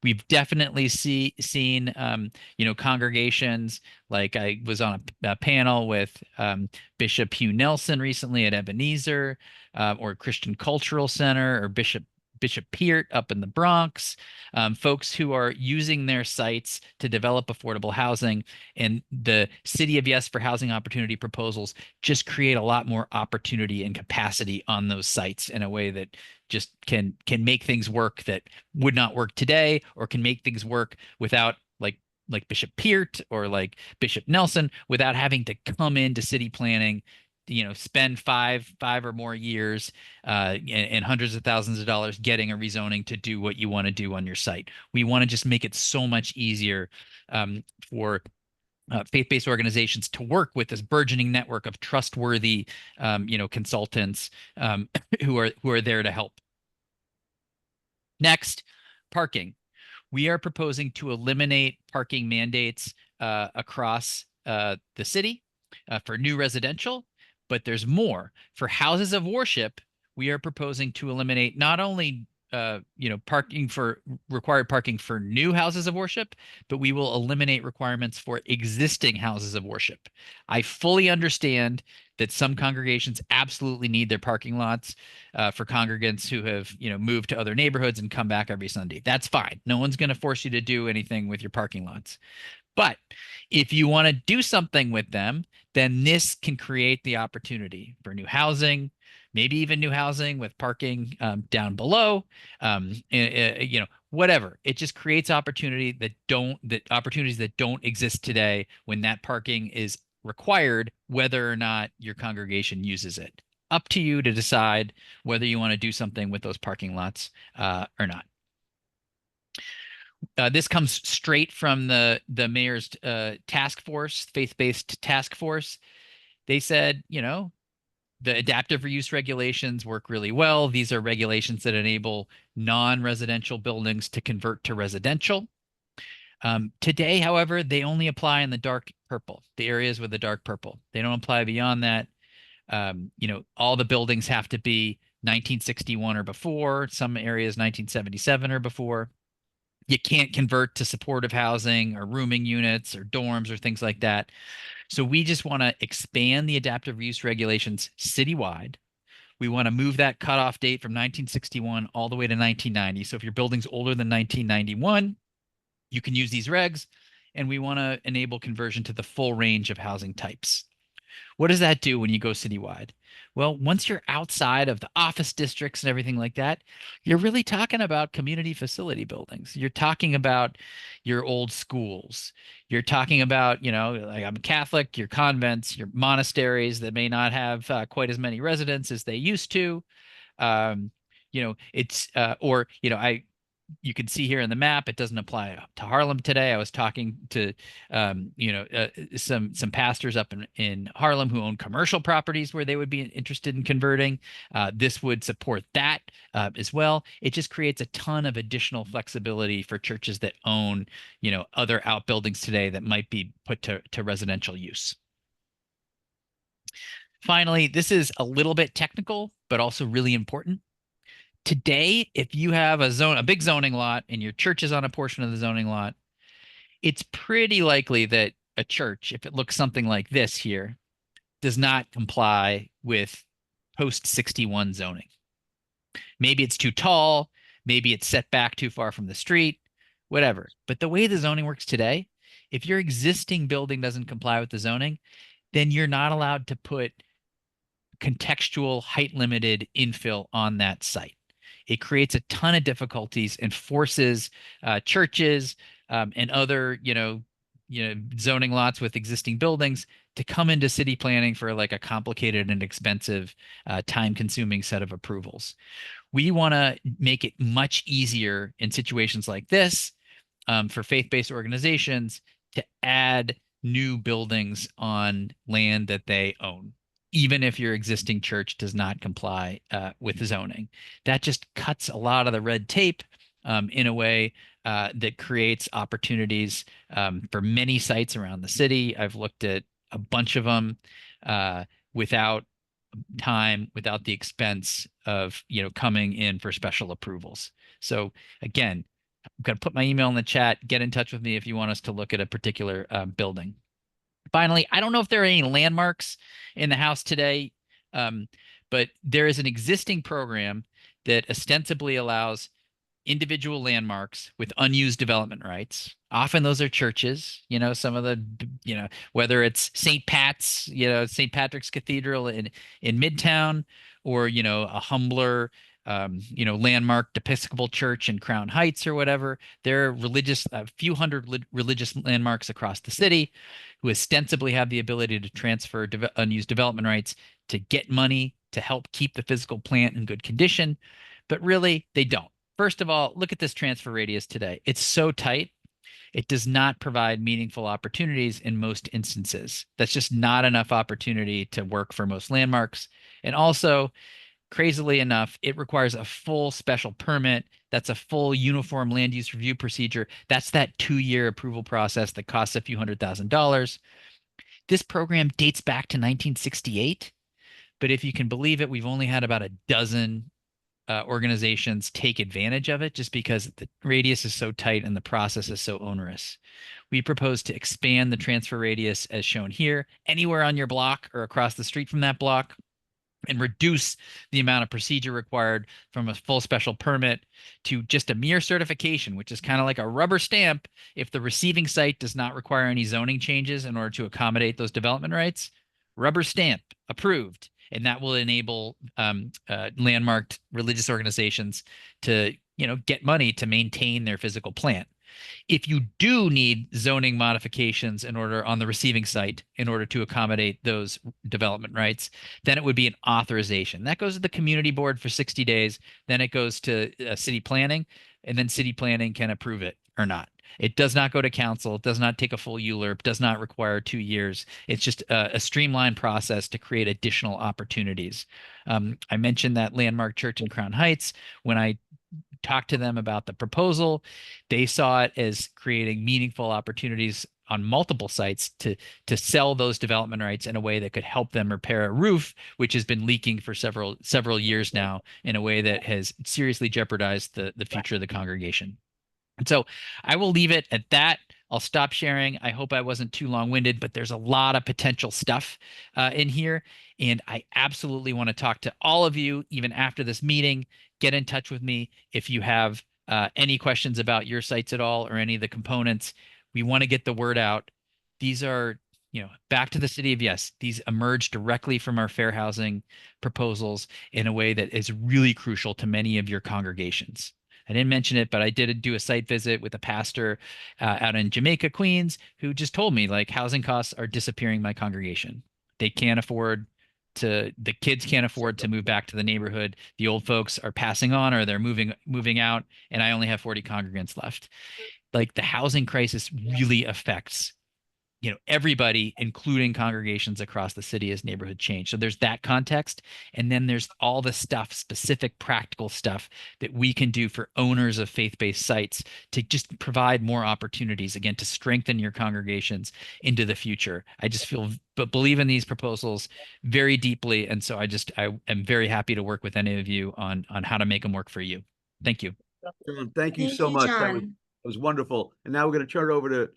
We've definitely seen congregations, like I was on a panel with Bishop Hugh Nelson recently at Ebenezer, or Christian Cultural Center, or Bishop Peart up in the Bronx, folks who are using their sites to develop affordable housing. And the City of Yes for Housing Opportunity proposals just create a lot more opportunity and capacity on those sites in a way that just can make things work that would not work today, or can make things work without, like Bishop Peart or like Bishop Nelson, without having to come into city planning, spend five or more years and hundreds of thousands of dollars getting a rezoning to do what you want to do on your site. We want to just make it so much easier for faith-based organizations to work with this burgeoning network of trustworthy, consultants who are there to help. Next, parking. We are proposing to eliminate parking mandates across the city for new residential, but there's more. For houses of worship, we are proposing to eliminate not only required parking for new houses of worship, but we will eliminate requirements for existing houses of worship. I fully understand that some congregations absolutely need their parking lots for congregants who have moved to other neighborhoods and come back every Sunday. That's fine. No one's going to force you to do anything with your parking lots. But if you want to do something with them, then this can create the opportunity for new housing, maybe even new housing with parking down below, whatever. It just creates opportunities that don't exist today when that parking is required, whether or not your congregation uses it. Up to you to decide whether you want to do something with those parking lots or not. This comes straight from the mayor's task force, faith-based task force. They said, the adaptive reuse regulations work really well. These are regulations that enable non-residential buildings to convert to residential. Today, however, they only apply in the dark purple, the areas with the dark purple. They don't apply beyond that. All the buildings have to be 1961 or before, some areas 1977 or before. You can't convert to supportive housing or rooming units or dorms or things like that. So we just want to expand the adaptive use regulations citywide. We want to move that cutoff date from 1961 all the way to 1990. So if your building's older than 1991, you can use these regs, and we want to enable conversion to the full range of housing types. What does that do when you go citywide? Well, once you're outside of the office districts and everything like that, you're really talking about community facility buildings. You're talking about your old schools. You're talking about, like I'm Catholic, your convents, your monasteries that may not have quite as many residents as they used to. You can see here in the map, it doesn't apply to Harlem today. I was talking to, some pastors up in Harlem who own commercial properties where they would be interested in converting. This would support that as well. It just creates a ton of additional flexibility for churches that own, other outbuildings today that might be put to residential use. Finally, this is a little bit technical, but also really important. Today, if you have a big zoning lot and your church is on a portion of the zoning lot, it's pretty likely that a church, if it looks something like this here, does not comply with post 61 zoning. Maybe it's too tall, maybe it's set back too far from the street, whatever. But the way the zoning works today, if your existing building doesn't comply with the zoning, then you're not allowed to put contextual height limited infill on that site. It creates a ton of difficulties and forces churches and other, zoning lots with existing buildings to come into city planning for like a complicated and expensive, time-consuming set of approvals. We want to make it much easier in situations like this for faith-based organizations to add new buildings on land that they own, even if your existing church does not comply with zoning. That just cuts a lot of the red tape in a way that creates opportunities for many sites around the city. I've looked at a bunch of them without time, without the expense of coming in for special approvals. So again, I'm going to put my email in the chat. Get in touch with me if you want us to look at a particular building. Finally, I don't know if there are any landmarks in the House today, but there is an existing program that ostensibly allows individual landmarks with unused development rights. Often those are churches, some of the, whether it's St. Pat's, St. Patrick's Cathedral in Midtown, or, a humbler, landmarked Episcopal Church in Crown Heights or whatever. There are a few hundred religious landmarks across the city who ostensibly have the ability to transfer unused development rights to get money to help keep the physical plant in good condition, but really they don't. First of all, look at this transfer radius today. It's so tight, it does not provide meaningful opportunities in most instances. That's just not enough opportunity to work for most landmarks. And also, crazily enough, it requires a full special permit. That's a full uniform land use review procedure. That's that 2-year approval process that costs a few $100,000. This program dates back to 1968, but if you can believe it, we've only had about a dozen organizations take advantage of it just because the radius is so tight and the process is so onerous. We propose to expand the transfer radius as shown here, anywhere on your block or across the street from that block, and reduce the amount of procedure required from a full special permit to just a mere certification, which is kind of like a rubber stamp. If the receiving site does not require any zoning changes in order to accommodate those development rights, rubber stamp, approved. And that will enable landmarked religious organizations to, get money to maintain their physical plant. If you do need zoning modifications on the receiving site in order to accommodate those development rights, then it would be an authorization. That goes to the community board for 60 days. Then it goes to city planning, and then city planning can approve it or not. It does not go to council. It does not take a full ULURP, does not require 2 years. It's just a streamlined process to create additional opportunities. I mentioned that landmark church in Crown Heights. When I talked to them about the proposal, they saw it as creating meaningful opportunities on multiple sites to sell those development rights in a way that could help them repair a roof, which has been leaking for several years now in a way that has seriously jeopardized the future of the congregation. And so I will leave it at that. I'll stop sharing. I hope I wasn't too long-winded, but there's a lot of potential stuff in here. And I absolutely want to talk to all of you, even after this meeting. Get in touch with me if you have any questions about your sites at all or any of the components. We want to get the word out. These are, back to the City of Yes. These emerge directly from our fair housing proposals in a way that is really crucial to many of your congregations. I didn't mention it, but I did do a site visit with a pastor out in Jamaica, Queens, who just told me like housing costs are disappearing my congregation. They can't afford to, the kids can't afford to move back to the neighborhood. The old folks are passing on or they're moving out, and I only have 40 congregants left. Like the housing crisis really affects everybody, including congregations across the city as neighborhood change. So there's that context. And then there's all the stuff, specific practical stuff that we can do for owners of faith-based sites to just provide more opportunities, again, to strengthen your congregations into the future. I just believe in these proposals very deeply. And so I am very happy to work with any of you on how to make them work for you. Thank you. John, thank you so much. That was wonderful. And now we're going to turn it over to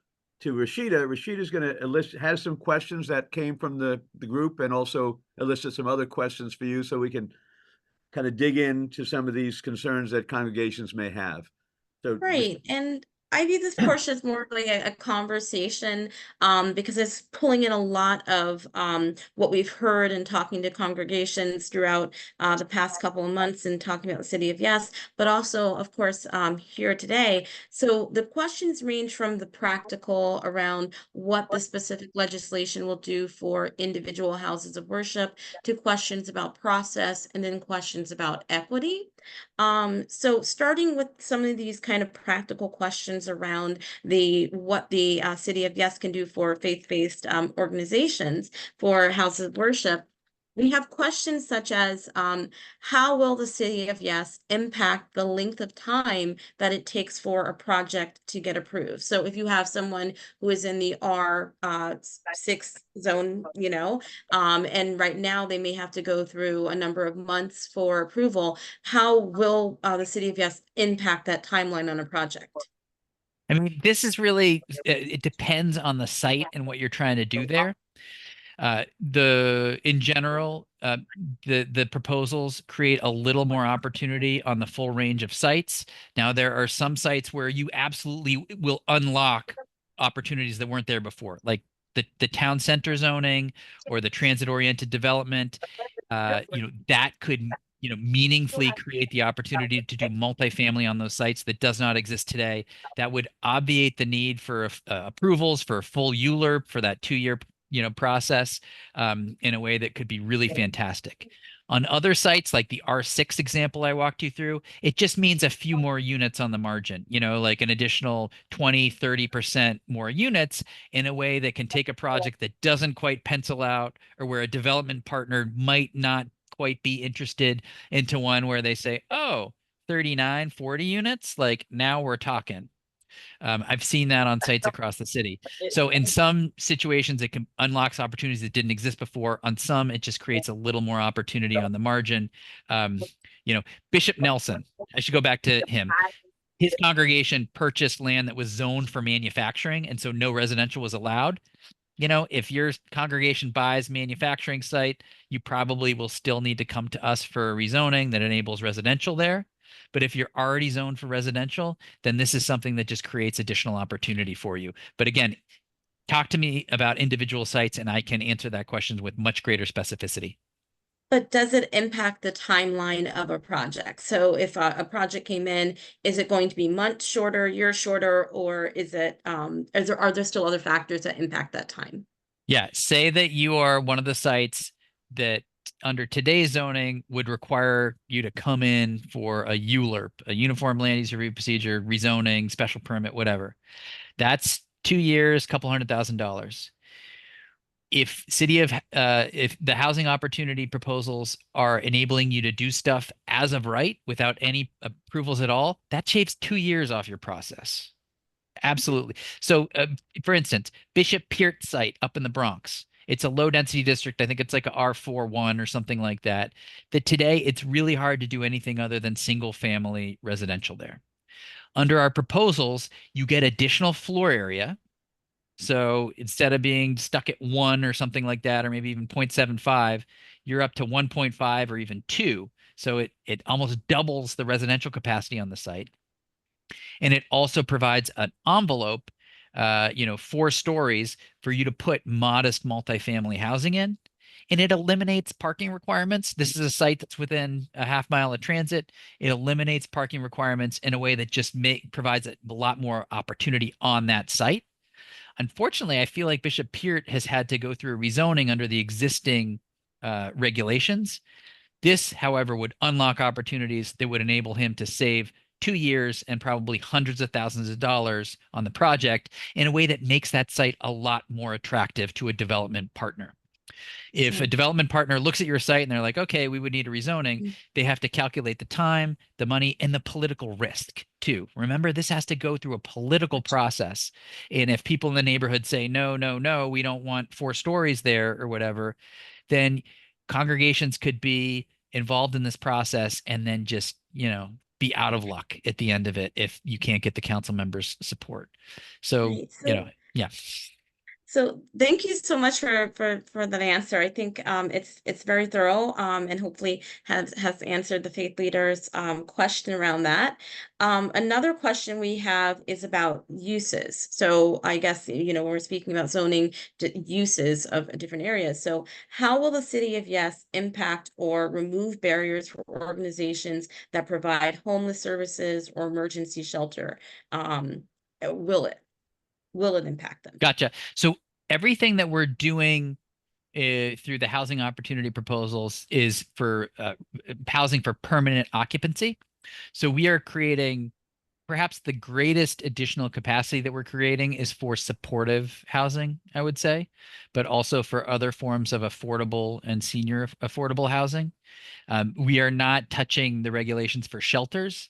Rashida. Rashida's going to has some questions that came from the group and also elicit some other questions for you so we can kind of dig into some of these concerns that congregations may have. So, Right. And I view this portion as more like a conversation because it's pulling in a lot of what we've heard and talking to congregations throughout the past couple of months and talking about the City of Yes, but also, of course, here today. So the questions range from the practical around what the specific legislation will do for individual houses of worship to questions about process and then questions about equity. So starting with some of these kind of practical questions around what the City of Yes can do for faith-based organizations for houses of worship. We have questions such as how will the City of Yes impact the length of time that it takes for a project to get approved? So if you have someone who is in the R6 zone, and right now they may have to go through a number of months for approval, how will the City of Yes impact that timeline on a project? I mean, this is really, it depends on the site and what you're trying to do there. In general, the proposals create a little more opportunity on the full range of sites. Now, there are some sites where you absolutely will unlock opportunities that weren't there before, like the town center zoning or the transit-oriented development. That could meaningfully create the opportunity to do multifamily on those sites that does not exist today. That would obviate the need for approvals for a full ULURP for that 2-year process in a way that could be really fantastic. On other sites, like the R6 example I walked you through, it just means a few more units on the margin, like an additional 20, 30% more units in a way that can take a project that doesn't quite pencil out or where a development partner might not quite be interested into one where they say, oh, 39, 40 units, like now we're talking. I've seen that on sites across the city. So in some situations, it unlocks opportunities that didn't exist before. On some, it just creates a little more opportunity on the margin. Bishop Nelson, I should go back to him. His congregation purchased land that was zoned for manufacturing, and so no residential was allowed. If your congregation buys manufacturing site, you probably will still need to come to us for a rezoning that enables residential there. But if you're already zoned for residential, then this is something that just creates additional opportunity for you. But again, talk to me about individual sites and I can answer that question with much greater specificity. But does it impact the timeline of a project? So if a project came in, is it going to be months shorter, years shorter, or is it are there still other factors that impact that time? Yeah, say that you are one of the sites that under today's zoning would require you to come in for a ULURP, a Uniform Land Use Review Procedure, rezoning, special permit, whatever. That's 2 years, couple $100,000. If if the housing opportunity proposals are enabling you to do stuff as of right without any approvals at all, that shaves 2 years off your process. Absolutely. So for instance, Bishop Peart site up in the Bronx, it's a low density district. I think it's like a R41 or something like that. That today it's really hard to do anything other than single family residential there. Under our proposals, you get additional floor area. So instead of being stuck at 1 or something like that, or maybe even 0.75, you're up to 1.5 or even 2. So it almost doubles the residential capacity on the site. And it also provides an envelope, 4 stories for you to put modest multifamily housing in. And it eliminates parking requirements. This is a site that's within a half mile of transit. It eliminates parking requirements in a way that just provides a lot more opportunity on that site. Unfortunately, I feel like Bishop Peart has had to go through a rezoning under the existing regulations. This, however, would unlock opportunities that would enable him to save 2 years and probably hundreds of thousands of dollars on the project in a way that makes that site a lot more attractive to a development partner. If a development partner looks at your site and they're like, okay, we would need a rezoning, they have to calculate the time, the money, and the political risk too. Remember, this has to go through a political process. And if people in the neighborhood say, no, no, no, we don't want 4 stories there or whatever, then congregations could be involved in this process and then just, be out of luck at the end of it if you can't get the council members' support. So, Right. yeah. So thank you so much for that answer. I think it's very thorough and hopefully has answered the faith leaders question around that. Another question we have is about uses. So I guess when we're speaking about zoning uses of different areas. So how will the city of Yes impact or remove barriers for organizations that provide homeless services or emergency shelter? Will it impact them? Gotcha. So everything that we're doing through the housing opportunity proposals is for housing for permanent occupancy. So we are creating perhaps the greatest additional capacity that we're creating is for supportive housing, I would say, but also for other forms of affordable and senior affordable housing. We are not touching the regulations for shelters.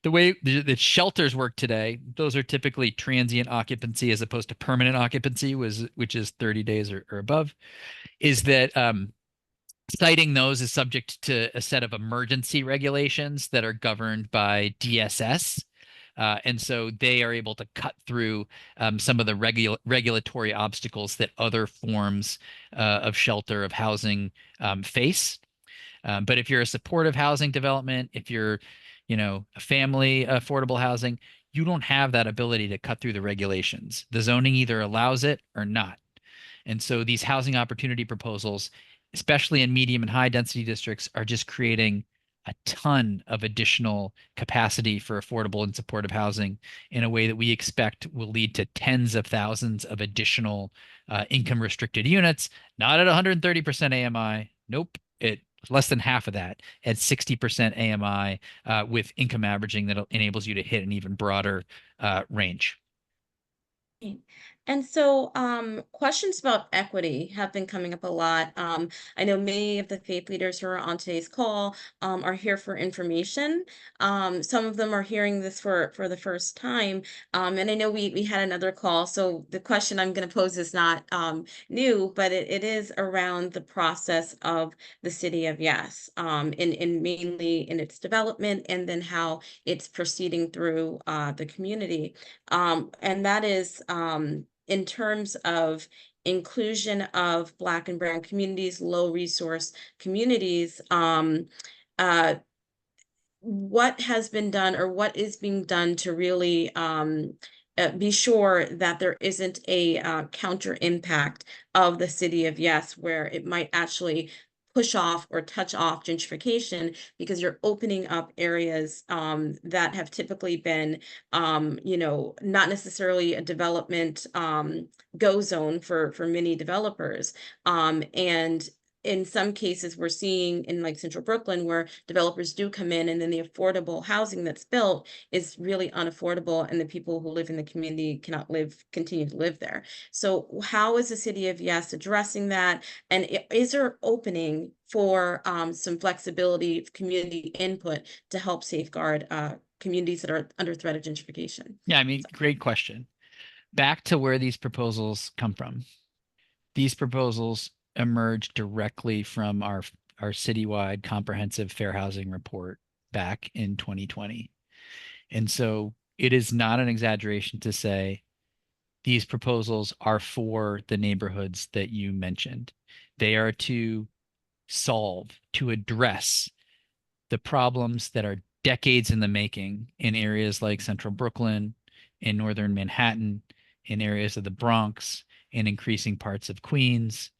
The way the shelters work today, those are typically transient occupancy as opposed to permanent occupancy, which is 30 days or above, is that citing those is subject to a set of emergency regulations that are governed by DSS. And so they are able to cut through some of the regulatory obstacles that other forms of shelter, of housing face. But if you're a supportive housing development, if you're a family affordable housing, you don't have that ability to cut through the regulations. The zoning either allows it or not. And so these housing opportunity proposals, especially in medium and high density districts, are just creating a ton of additional capacity for affordable and supportive housing in a way that we expect will lead to tens of thousands of additional income restricted units, not at 130% AMI. Nope. Less than half of that at 60% AMI with income averaging that enables you to hit an even broader range. And so questions about equity have been coming up a lot. I know many of the faith leaders who are on today's call are here for information. Some of them are hearing this for the first time. And I know we had another call. So the question I'm going to pose is not new, but it is around the process of the city of Yes, in mainly in its development and then how it's proceeding through the community. And that is in terms of inclusion of Black and Brown communities, low resource communities, what has been done or what is being done to really be sure that there isn't a counter impact of the city of Yes, where it might actually push off or touch off gentrification because you're opening up areas that have typically been, not necessarily a development go zone for many developers. And in some cases, we're seeing in like Central Brooklyn where developers do come in and then the affordable housing that's built is really unaffordable and the people who live in the community cannot continue to live there. So how is the city of Yes addressing that? And is there opening for some flexibility, community input to help safeguard communities that are under threat of gentrification? Yeah, I mean, great question. Back to where these proposals come from. These proposals emerged directly from our citywide comprehensive fair housing report back in 2020. And so it is not an exaggeration to say these proposals are for the neighborhoods that you mentioned. They are to solve, to address the problems that are decades in the making in areas like Central Brooklyn, in Northern Manhattan, in areas of the Bronx, in increasing parts of Queens.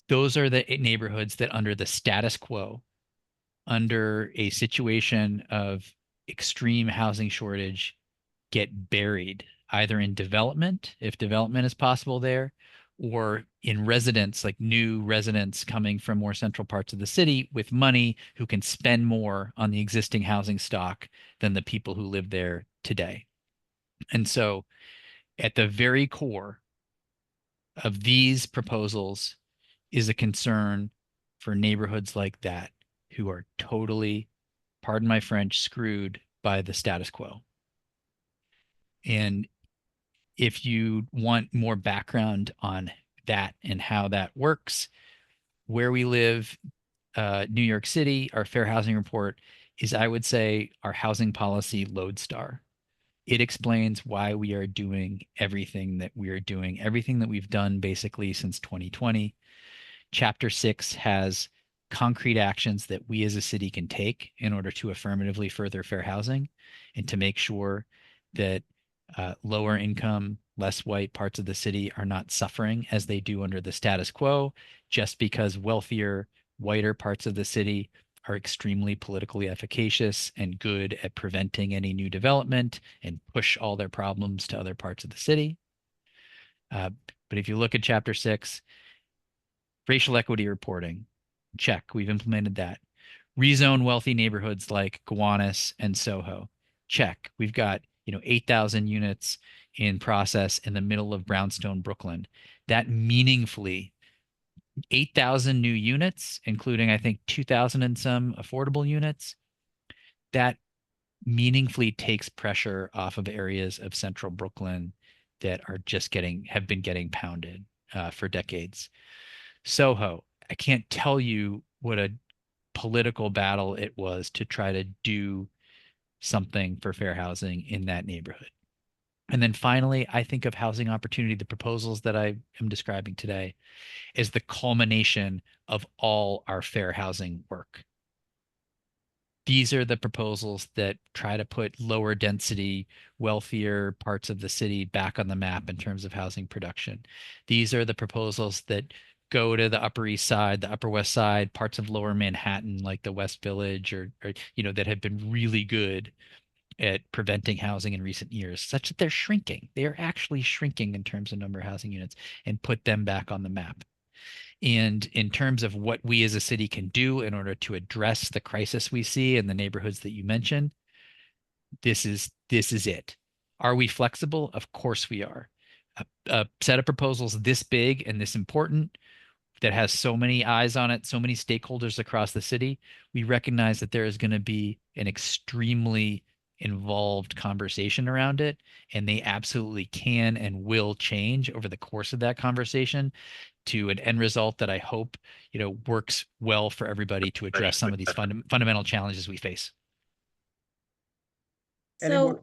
Those are the neighborhoods that, under the status quo, under a situation of extreme housing shortage, get buried either in development, if development is possible there, or in residents, like new residents coming from more central parts of the city with money who can spend more on the existing housing stock than the people who live there today. And so at the very core of these proposals is a concern for neighborhoods like that who are totally, pardon my French, screwed by the status quo. And if you want more background on that and how that works, where we live, New York City, our Fair Housing Report is, I would say, our housing policy lodestar. It explains why we are doing everything that we are doing, everything that we've done basically since 2020. Chapter 6 has concrete actions that we as a city can take in order to affirmatively further fair housing and to make sure that lower income, less white parts of the city are not suffering as they do under the status quo, just because wealthier, whiter parts of the city are extremely politically efficacious and good at preventing any new development and push all their problems to other parts of the city. But if you look at Chapter 6, racial equity reporting, check, we've implemented that. Rezone wealthy neighborhoods like Gowanus and Soho, check. We've got 8,000 units in process in the middle of Brownstone, Brooklyn. That meaningfully, 8,000 new units, including I think 2,000 and some affordable units, that meaningfully takes pressure off of areas of Central Brooklyn that are just have been getting pounded for decades. Soho, I can't tell you what a political battle it was to try to do something for fair housing in that neighborhood. And then finally, I think of housing opportunity, the proposals that I am describing today, as the culmination of all our fair housing work. These are the proposals that try to put lower density, wealthier parts of the city back on the map in terms of housing production. These are the proposals that go to the Upper East Side, the Upper West Side, parts of Lower Manhattan, like the West Village, or that have been really good at preventing housing in recent years, such that they're shrinking. They are actually shrinking in terms of number of housing units, and put them back on the map. And in terms of what we as a city can do in order to address the crisis we see in the neighborhoods that you mentioned, this is it. Are we flexible? Of course we are. A set of proposals this big and this important, that has so many eyes on it, so many stakeholders across the city, we recognize that there is going to be an extremely involved conversation around it, and they absolutely can and will change over the course of that conversation to an end result that I hope works well for everybody to address some of these fundamental challenges we face. So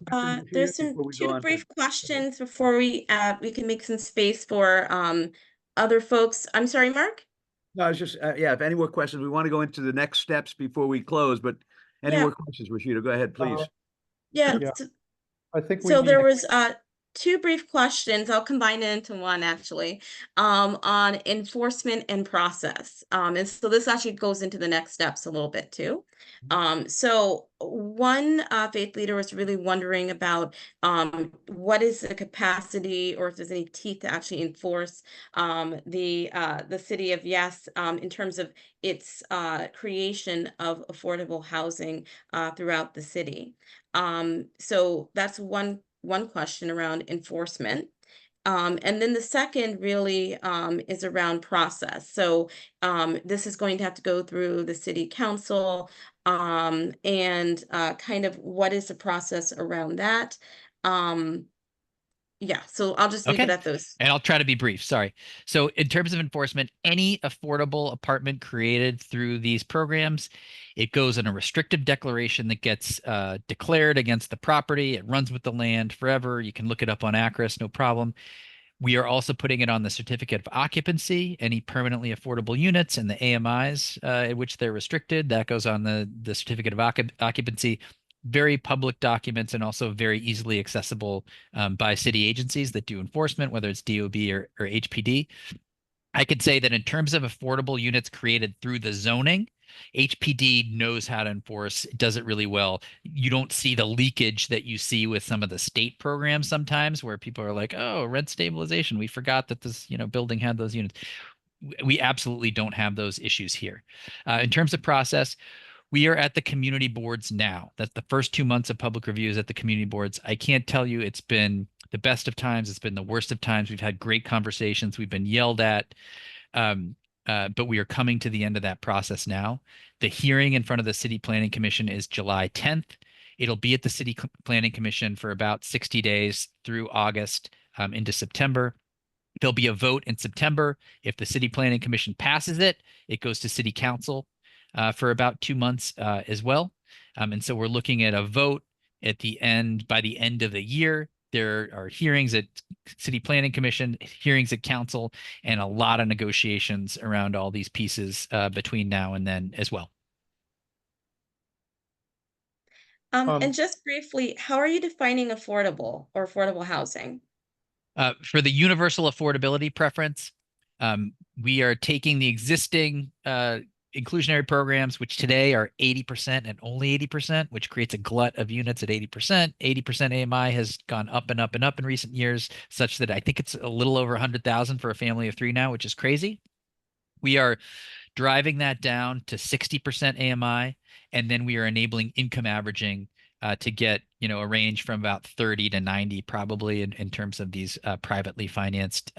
there's two brief questions before we can make some space for other folks. I'm sorry, Mark? No, it's just, yeah, if any more questions, we want to go into the next steps before we close, but any more questions, Rashida, go ahead, please. Yeah. I think so there was two brief questions. I'll combine it into one, actually, on enforcement and process. And so this actually goes into the next steps a little bit too. So one faith leader was really wondering about what is the capacity, or if there's any teeth to actually enforce the city of Yes in terms of its creation of affordable housing throughout the city. So that's one question around enforcement. And then the second really is around process. So this is going to have to go through the city council and kind of what is the process around that. Yeah, so I'll just leave it Okay. at those. And I'll try to be brief. Sorry. So in terms of enforcement, any affordable apartment created through these programs, it goes in a restrictive declaration that gets declared against the property. It runs with the land forever. You can look it up on ACRIS, no problem. We are also putting it on the certificate of occupancy, any permanently affordable units and the AMIs in which they're restricted. That goes on the certificate of occupancy. Very public documents and also very easily accessible by city agencies that do enforcement, whether it's DOB or HPD. I could say that in terms of affordable units created through the zoning, HPD knows how to enforce, does it really well. You don't see the leakage that you see with some of the state programs sometimes where people are like, oh, rent stabilization. We forgot that this, building had those units. We absolutely don't have those issues here. In terms of process, we are at the community boards now. That's the first 2 months of public reviews at the community boards. I can't tell you it's been the best of times. It's been the worst of times. We've had great conversations. We've been yelled at. But we are coming to the end of that process now. The hearing in front of the City Planning Commission is July 10th. It'll be at the City Planning Commission for about 60 days through August into September. There'll be a vote in September. If the City Planning Commission passes it, it goes to City Council for about 2 months as well. And so we're looking at a vote by the end of the year. There are hearings at City Planning Commission, hearings at Council, and a lot of negotiations around all these pieces between now and then as well. And just briefly, how are you defining affordable or affordable housing? For the universal affordability preference, we are taking the existing inclusionary programs, which today are 80% and only 80%, which creates a glut of units at 80%. 80% AMI has gone up and up and up in recent years, such that I think it's a little over 100,000 for a family of 3 now, which is crazy. We are driving that down to 60% AMI, and then we are enabling income averaging to get a range from about 30 to 90 probably in terms of these privately financed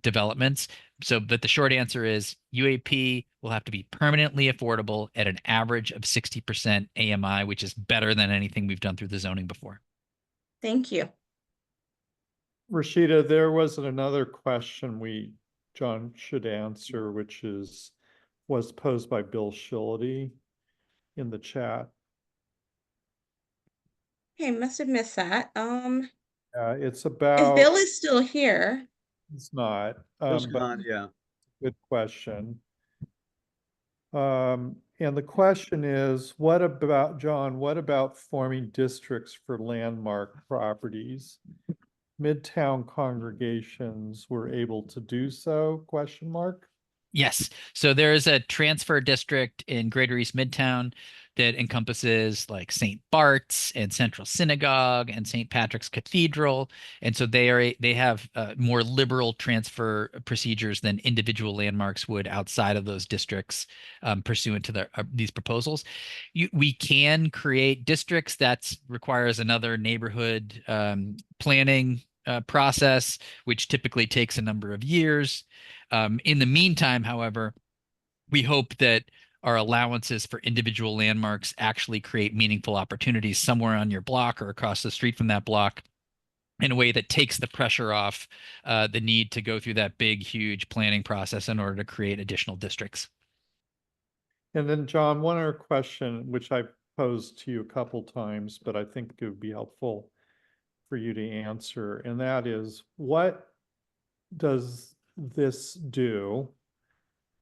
developments. But the short answer is UAP will have to be permanently affordable at an average of 60% AMI, which is better than anything we've done through the zoning before. Thank you. Rashida, there was another question John should answer, which was posed by Bill Shillity in the chat. Okay, must have missed that. It's about. If Bill is still here. It's not. Bill's but gone, yeah. Good question. And the question is, what about forming districts for landmark properties? Midtown congregations were able to do so, ? Yes. So there is a transfer district in Greater East Midtown that encompasses like St. Bart's and Central Synagogue and St. Patrick's Cathedral. And so they have more liberal transfer procedures than individual landmarks would outside of those districts pursuant to these proposals. We can create districts. That requires another neighborhood planning process, which typically takes a number of years. In the meantime, however, we hope that our allowances for individual landmarks actually create meaningful opportunities somewhere on your block or across the street from that block in a way that takes the pressure off the need to go through that big, huge planning process in order to create additional districts. And then, John, one other question, which I've posed to you a couple times, but I think it would be helpful for you to answer. And that is, what does this do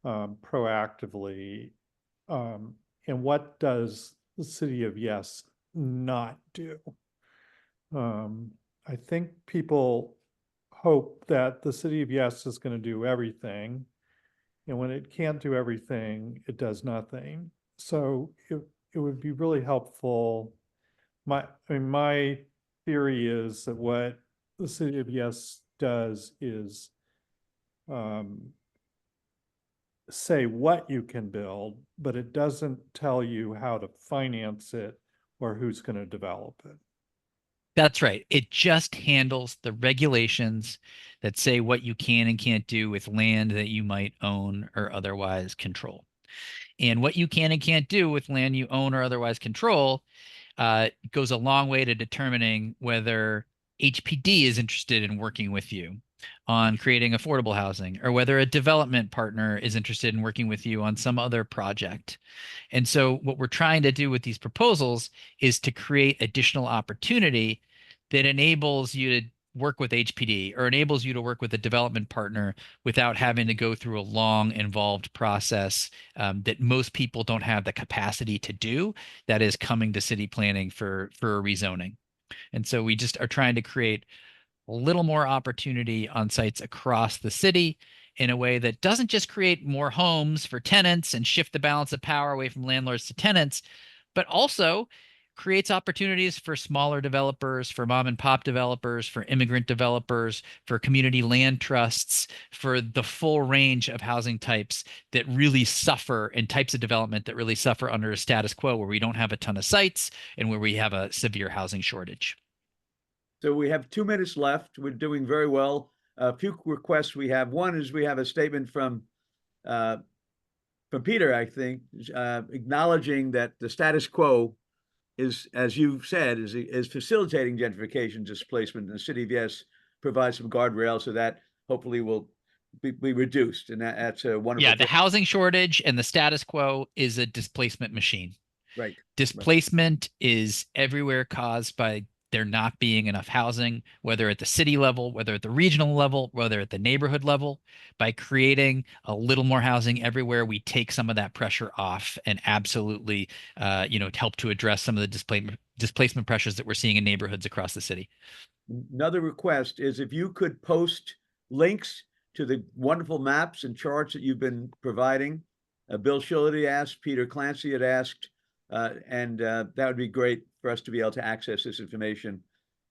proactively? And what does the City of Yes not do? I think people hope that the City of Yes is going to do everything. And when it can't do everything, it does nothing. So it would be really helpful. My theory is that what the City of Yes does is say what you can build, but it doesn't tell you how to finance it or who's going to develop it. That's right. It just handles the regulations that say what you can and can't do with land that you might own or otherwise control. And what you can and can't do with land you own or otherwise control goes a long way to determining whether HPD is interested in working with you on creating affordable housing, or whether a development partner is interested in working with you on some other project. And so what we're trying to do with these proposals is to create additional opportunity that enables you to work with HPD or enables you to work with a development partner without having to go through a long, involved process that most people don't have the capacity to do, that is coming to city planning for a rezoning. And so we just are trying to create a little more opportunity on sites across the city in a way that doesn't just create more homes for tenants and shift the balance of power away from landlords to tenants, but also creates opportunities for smaller developers, for mom and pop developers, for immigrant developers, for community land trusts, for the full range of housing types that really suffer, and types of development that really suffer under a status quo where we don't have a ton of sites and where we have a severe housing shortage. So we have 2 minutes left. We're doing very well. A few requests we have. One is we have a statement from Peter, I think, acknowledging that the status quo is, as you've said, is facilitating gentrification, displacement, and the city of Yes provides some guardrails so that hopefully will be reduced. And that's a wonderful Yeah, the thing. housing shortage and the status quo is a displacement machine. Right. Displacement is everywhere caused by there not being enough housing, whether at the city level, whether at the regional level, whether at the neighborhood level. By creating a little more housing everywhere, we take some of that pressure off and absolutely, help to address some of the displacement pressures that we're seeing in neighborhoods across the city. Another request is if you could post links to the wonderful maps and charts that you've been providing. Bill Shillity asked, Peter Clancy had asked, and that would be great for us to be able to access this information.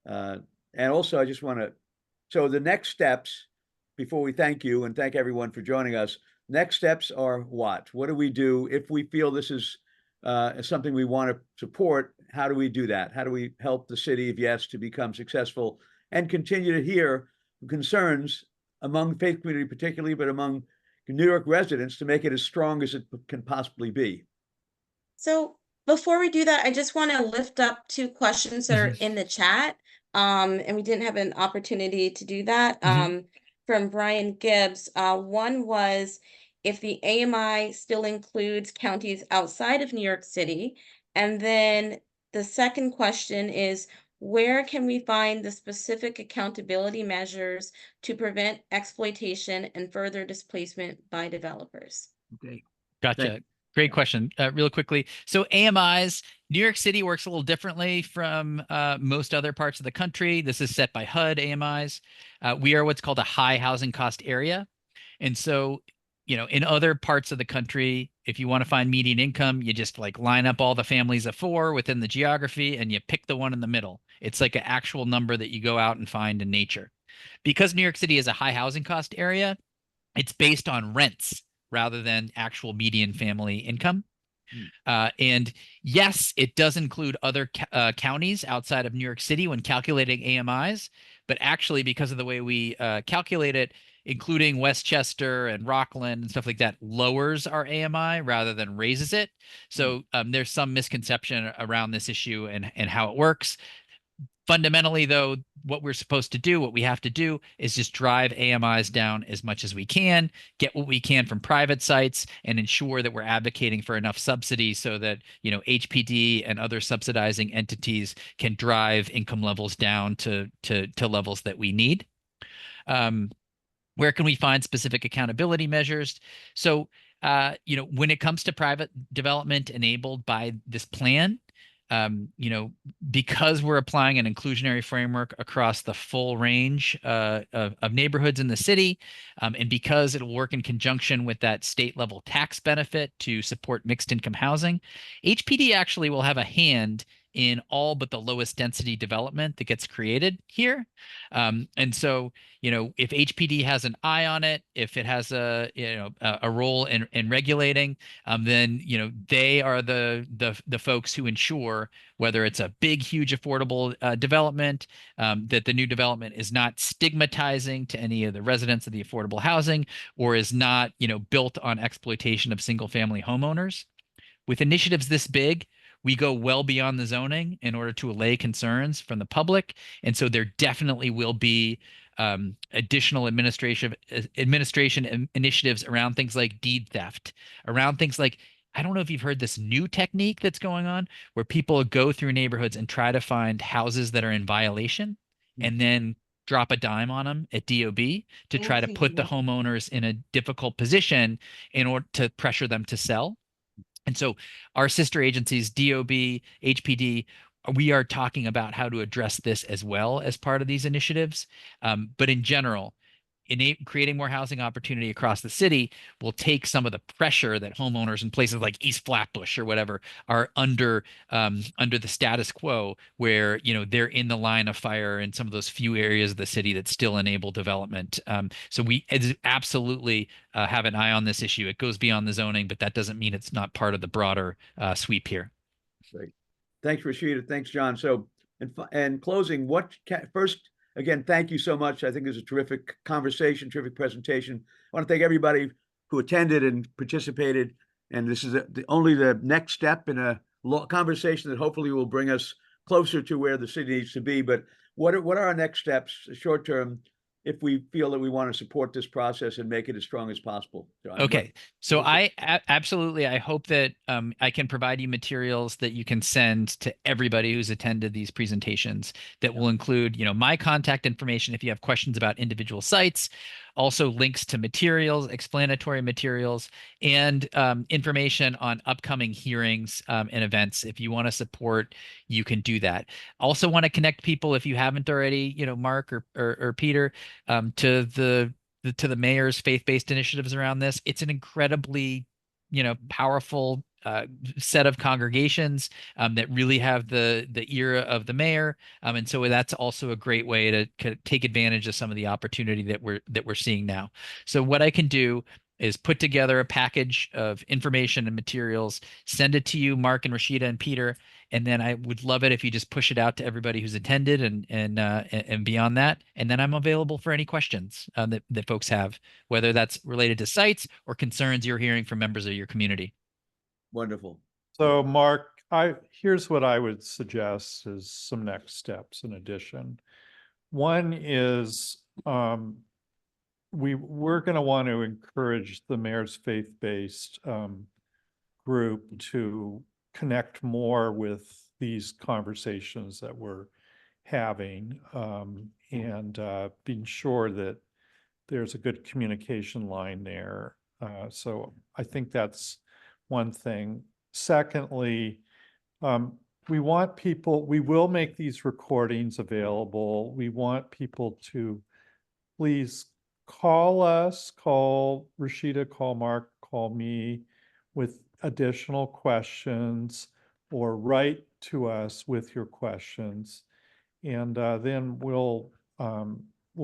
And also, I just want to, so the next steps, before we thank you and thank everyone for joining us, next steps are what? What do we do if we feel this is something we want to support? How do we do that? How do we help the city of Yes to become successful and continue to hear concerns among the faith community particularly, but among New York residents to make it as strong as it can possibly be? So before we do that, I just want to lift up 2 questions that are in the chat. And we didn't have an opportunity to do that. From Brian Gibbs. One was if the AMI still includes counties outside of New York City. And then the second question is, where can we find the specific accountability measures to prevent exploitation and further displacement by developers? Okay. Gotcha. Great question. Real quickly. So AMIs, New York City works a little differently from most other parts of the country. This is set by HUD AMIs. We are what's called a high housing cost area. And so, in other parts of the country, if you want to find median income, you just like line up all the families of 4 within the geography and you pick the one in the middle. It's like an actual number that you go out and find in nature. Because New York City is a high housing cost area, it's based on rents rather than actual median family income. And yes, it does include other counties outside of New York City when calculating AMIs, but actually because of the way we calculate it, including Westchester and Rockland and stuff like that, lowers our AMI rather than raises it. So there's some misconception around this issue and how it works. Fundamentally, though, what we're supposed to do, what we have to do is just drive AMIs down as much as we can, get what we can from private sites, and ensure that we're advocating for enough subsidies so that, HPD and other subsidizing entities can drive income levels down to levels that we need. Where can we find specific accountability measures? So, when it comes to private development enabled by this plan, because we're applying an inclusionary framework across the full range of neighborhoods in the city, and because it'll work in conjunction with that state level tax benefit to support mixed income housing, HPD actually will have a hand in all but the lowest density development that gets created here. And so, if HPD has an eye on it, if it has a role in regulating, then, they are the folks who ensure whether it's a big, huge, affordable development, that the new development is not stigmatizing to any of the residents of the affordable housing, or is not, built on exploitation of single family homeowners. With initiatives this big, we go well beyond the zoning in order to allay concerns from the public. And so there definitely will be additional administration initiatives around things like deed theft, around things like, I don't know if you've heard this new technique that's going on where people go through neighborhoods and try to find houses that are in violation and then drop a dime on them at DOB to try to put the homeowners in a difficult position in order to pressure them to sell. And so our sister agencies, DOB, HPD, we are talking about how to address this as well as part of these initiatives. But in general, creating more housing opportunity across the city will take some of the pressure that homeowners in places like East Flatbush or whatever are under the status quo, where they're in the line of fire in some of those few areas of the city that still enable development. So we absolutely have an eye on this issue. It goes beyond the zoning, but that doesn't mean it's not part of the broader sweep here. Great. Thanks, Rashida. Thanks, John. So, in closing, first, again, thank you so much. I think it was a terrific conversation, terrific presentation. I want to thank everybody who attended and participated. And this is only the next step in a conversation that hopefully will bring us closer to where the city needs to be. But what are our next steps, short term, if we feel that we want to support this process and make it as strong as possible? John, okay. So absolutely, I hope that I can provide you materials that you can send to everybody who's attended these presentations that will include, my contact information if you have questions about individual sites, also links to materials, explanatory materials, and information on upcoming hearings and events. If you want to support, you can do that. Also want to connect people, if you haven't already, Mark or Peter, to the mayor's faith-based initiatives around this. It's an incredibly, powerful set of congregations that really have the ear of the mayor, and so that's also a great way to take advantage of some of the opportunity that we're seeing now. So what I can do is put together a package of information and materials, send it to you, Mark and Rashida and Peter, and then I would love it if you just push it out to everybody who's attended and beyond that. And then I'm available for any questions that folks have, whether that's related to sites or concerns you're hearing from members of your community. Wonderful. So Mark, here's what I would suggest as some next steps in addition. One is we're going to want to encourage the mayor's faith-based group to connect more with these conversations that we're having and being sure that there's a good communication line there. So I think that's one thing. Secondly, we will make these recordings available. We want people to please call us, call Rashida, call Mark, call me with additional questions, or write to us with your questions. And then we'll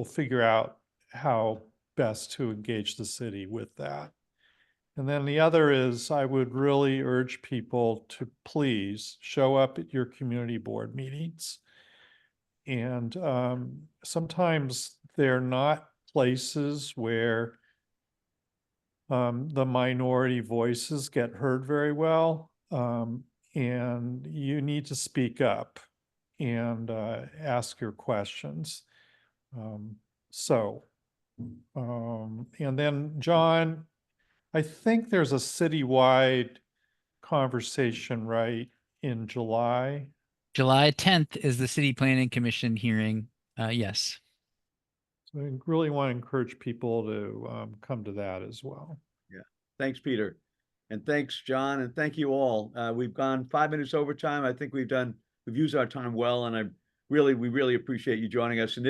figure out how best to engage the city with that. And then the other is, I would really urge people to please show up at your community board meetings. And sometimes they're not places where the minority voices get heard very well. And you need to speak up and ask your questions. And then John, I think there's a citywide conversation, right, in July? July 10th is the City Planning Commission hearing. Yes. So I really want to encourage people to come to that as well. Yeah. Thanks, Peter. And thanks, John. And thank you all. We've gone 5 minutes over time. I think we've used our time well. And we really appreciate you joining us. And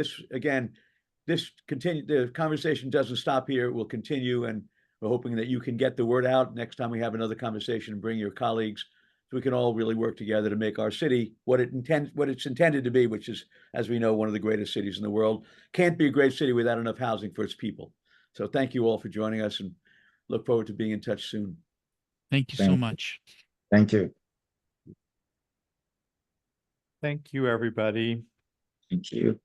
the conversation doesn't stop here. It will continue. And we're hoping that you can get the word out next time we have another conversation and bring your colleagues, so we can all really work together to make our city what it's intended to be, which is, as we know, one of the greatest cities in the world. Can't be a great city without enough housing for its people. So thank you all for joining us, and look forward to being in touch soon. Thank you so much. Thank you. Thank you, everybody. Thank you.